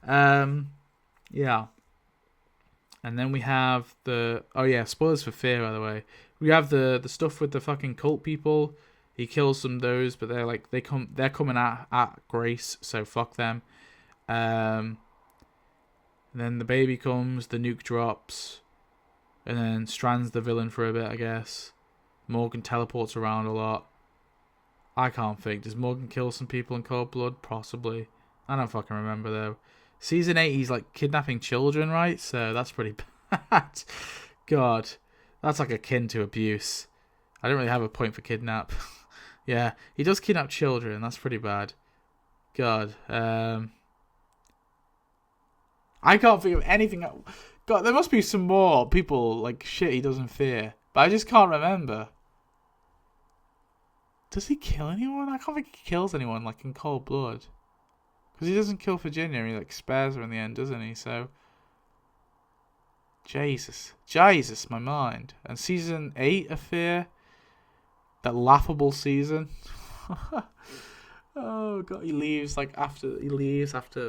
Yeah. And then we have the... Oh yeah, spoilers for Fear, by the way. We have the stuff with the fucking cult people. He kills some of those, but they're coming at Grace, so fuck them. And then the baby comes, the nuke drops, and then Strand's the villain for a bit, I guess. Morgan teleports around a lot. I can't think. Does Morgan kill some people in cold blood? Possibly. I don't fucking remember though. Season 8, he's like kidnapping children, right? So that's pretty bad. God, that's like akin to abuse. I don't really have a point for kidnap. Yeah, he does kidnap children. That's pretty bad. God. I can't think of anything. God, there must be some more people, like, shit he doesn't fear. But I just can't remember. Does he kill anyone? I can't think he kills anyone, like, in cold blood. Because he doesn't kill Virginia. He, like, spares her in the end, doesn't he? So... Jesus, my mind. And season 8 of Fear... That laughable season. Oh god, he leaves after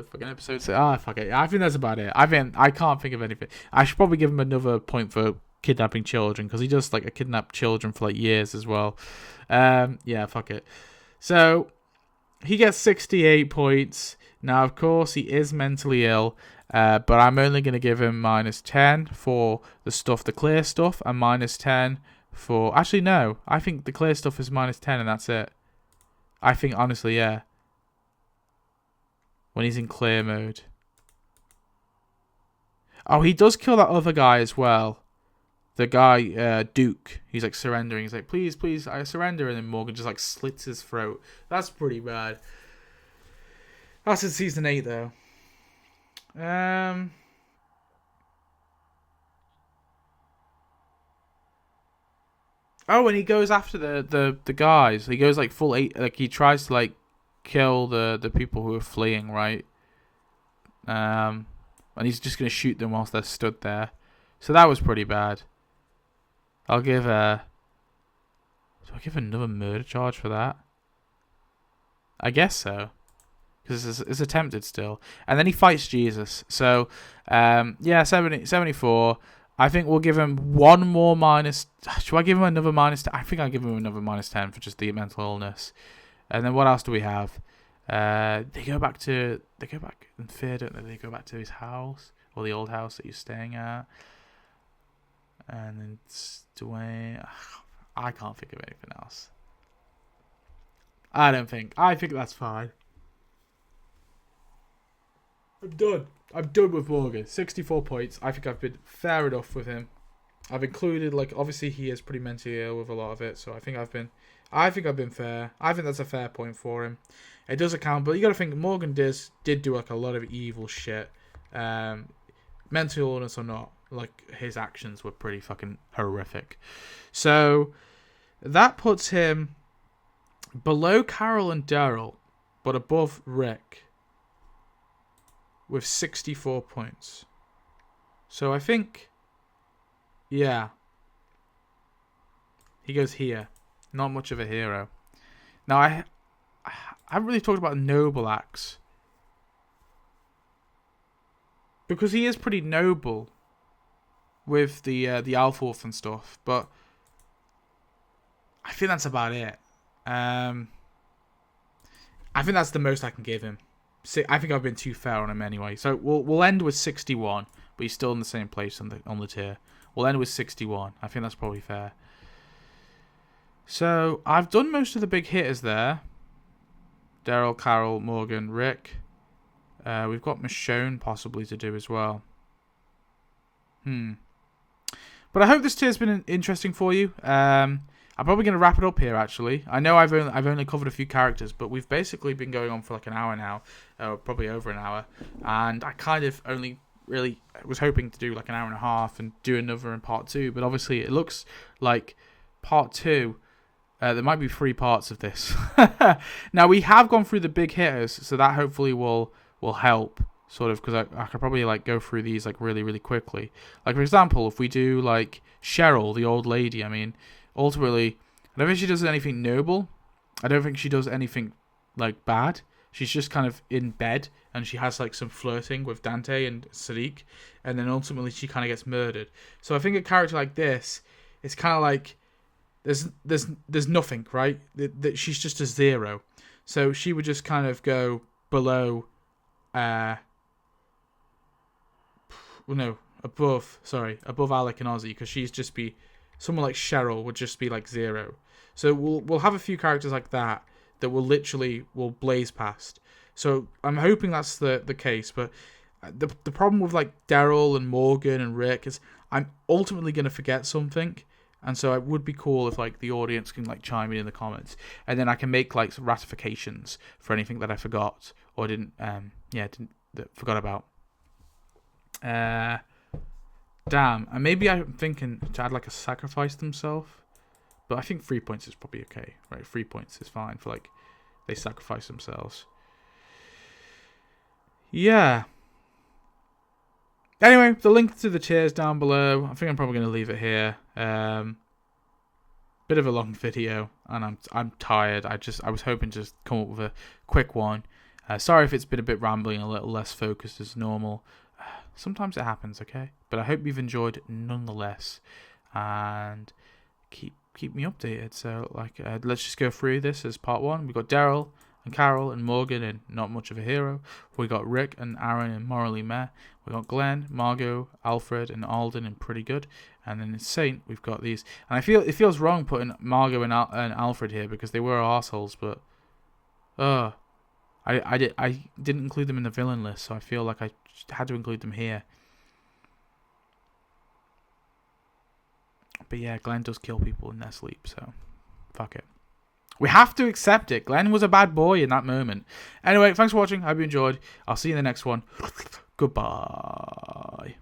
fucking episode 6. Fuck it. I think that's about it. I can't think of anything. I should probably give him another point for kidnapping children because he does like kidnap children for like years as well. Yeah, fuck it. So he gets 68 points. Now, of course, he is mentally ill. But I'm only going to give him minus 10 for the clear stuff, and minus 10 for... Actually, no. I think the clear stuff is minus 10 and that's it. I think, honestly, yeah. When he's in clear mode. Oh, he does kill that other guy as well. The guy, Duke. He's like surrendering. He's like, please, I surrender. And then Morgan just like slits his throat. That's pretty bad. That's in season 8 though. Oh, and he goes after the guys. He goes like full 8. Like he tries to like kill the people who are fleeing, right? And he's just gonna shoot them whilst they're stood there. So that was pretty bad. I'll give do I give another murder charge for that? I guess so. Because it's attempted still. And then he fights Jesus. So, yeah, 74. I think we'll give him one more minus... Should I give him another minus 10? I think I'll give him another minus 10 for just the mental illness. And then what else do we have? They go back in Fear, don't they? They go back to his house, or the old house that he's staying at. And then Dwayne. I can't think of anything else. I think that's fine. I'm done with Morgan. 64 points. I think I've been fair enough with him. I've included, like, obviously he is pretty mentally ill with a lot of it, so I think I've been fair. I think that's a fair point for him. It does account, but you got to think Morgan did do like a lot of evil shit, mental illness or not. Like, his actions were pretty fucking horrific. So that puts him below Carol and Daryl, but above Rick with 64 points. So I think, yeah, he goes here. Not much of a hero. Now, I haven't really talked about noble acts, because he is pretty noble with the Alforth and stuff, but I think that's about it. I think that's the most I can give him. I think I've been too fair on him anyway. So we'll end with 61, but he's still in the same place on the tier. We'll end with 61. I think that's probably fair. So I've done most of the big hitters there. Daryl, Carol, Morgan, Rick. We've got Michonne possibly to do as well. But I hope this tier's been interesting for you. I'm probably going to wrap it up here, actually. I know I've only covered a few characters, but we've basically been going on for like an hour now, probably over an hour. And I kind of only really was hoping to do like an hour and a half and do another in part 2. But obviously it looks like part 2, there might be 3 parts of this. Now, we have gone through the big hitters, so that hopefully will help. Sort of, because I could probably like go through these like really, really quickly. Like, for example, if we do like Cheryl, the old lady, I mean, ultimately, I don't think she does anything noble. I don't think she does anything like bad. She's just kind of in bed, and she has like some flirting with Dante and Sadiq, and then ultimately she kind of gets murdered. So I think a character like this, it's kind of like there's nothing, right? That she's just a 0. So she would just kind of go below. Above Alec and Ozzy, because she's just be someone like Cheryl would just be like 0. So we'll have a few characters like that will blaze past. So I'm hoping that's the case. But the problem with like Daryl and Morgan and Rick is I'm ultimately going to forget something, and so it would be cool if like the audience can like chime in the comments, and then I can make like ratifications for anything that I forgot or forgot about. Damn, and maybe I'm thinking to add like a sacrifice themselves, but I think 3 points is probably okay, right? 3 points is fine for like they sacrifice themselves. Yeah. Anyway, the link to the tiers down below. I think I'm probably going to leave it here. Bit of a long video, and I'm tired. I was hoping to just come up with a quick one. Sorry if it's been a bit rambling, a little less focused as normal. Sometimes it happens, okay? But I hope you've enjoyed nonetheless, and keep me updated. So, like, let's just go through this as part 1. We got Daryl and Carol and Morgan and Not Much of a Hero. We got Rick and Aaron and Morally Meh. We got Glenn, Margot, Alfred, and Alden and Pretty Good. And then in Saint, we've got these. And I feel it feels wrong putting Margot and Alfred here because they were arseholes, but I didn't include them in the villain list, so I feel like I had to include them here. But yeah, Glenn does kill people in their sleep, so fuck it. We have to accept it. Glenn was a bad boy in that moment. Anyway, thanks for watching. I hope you enjoyed. I'll see you in the next one. Goodbye.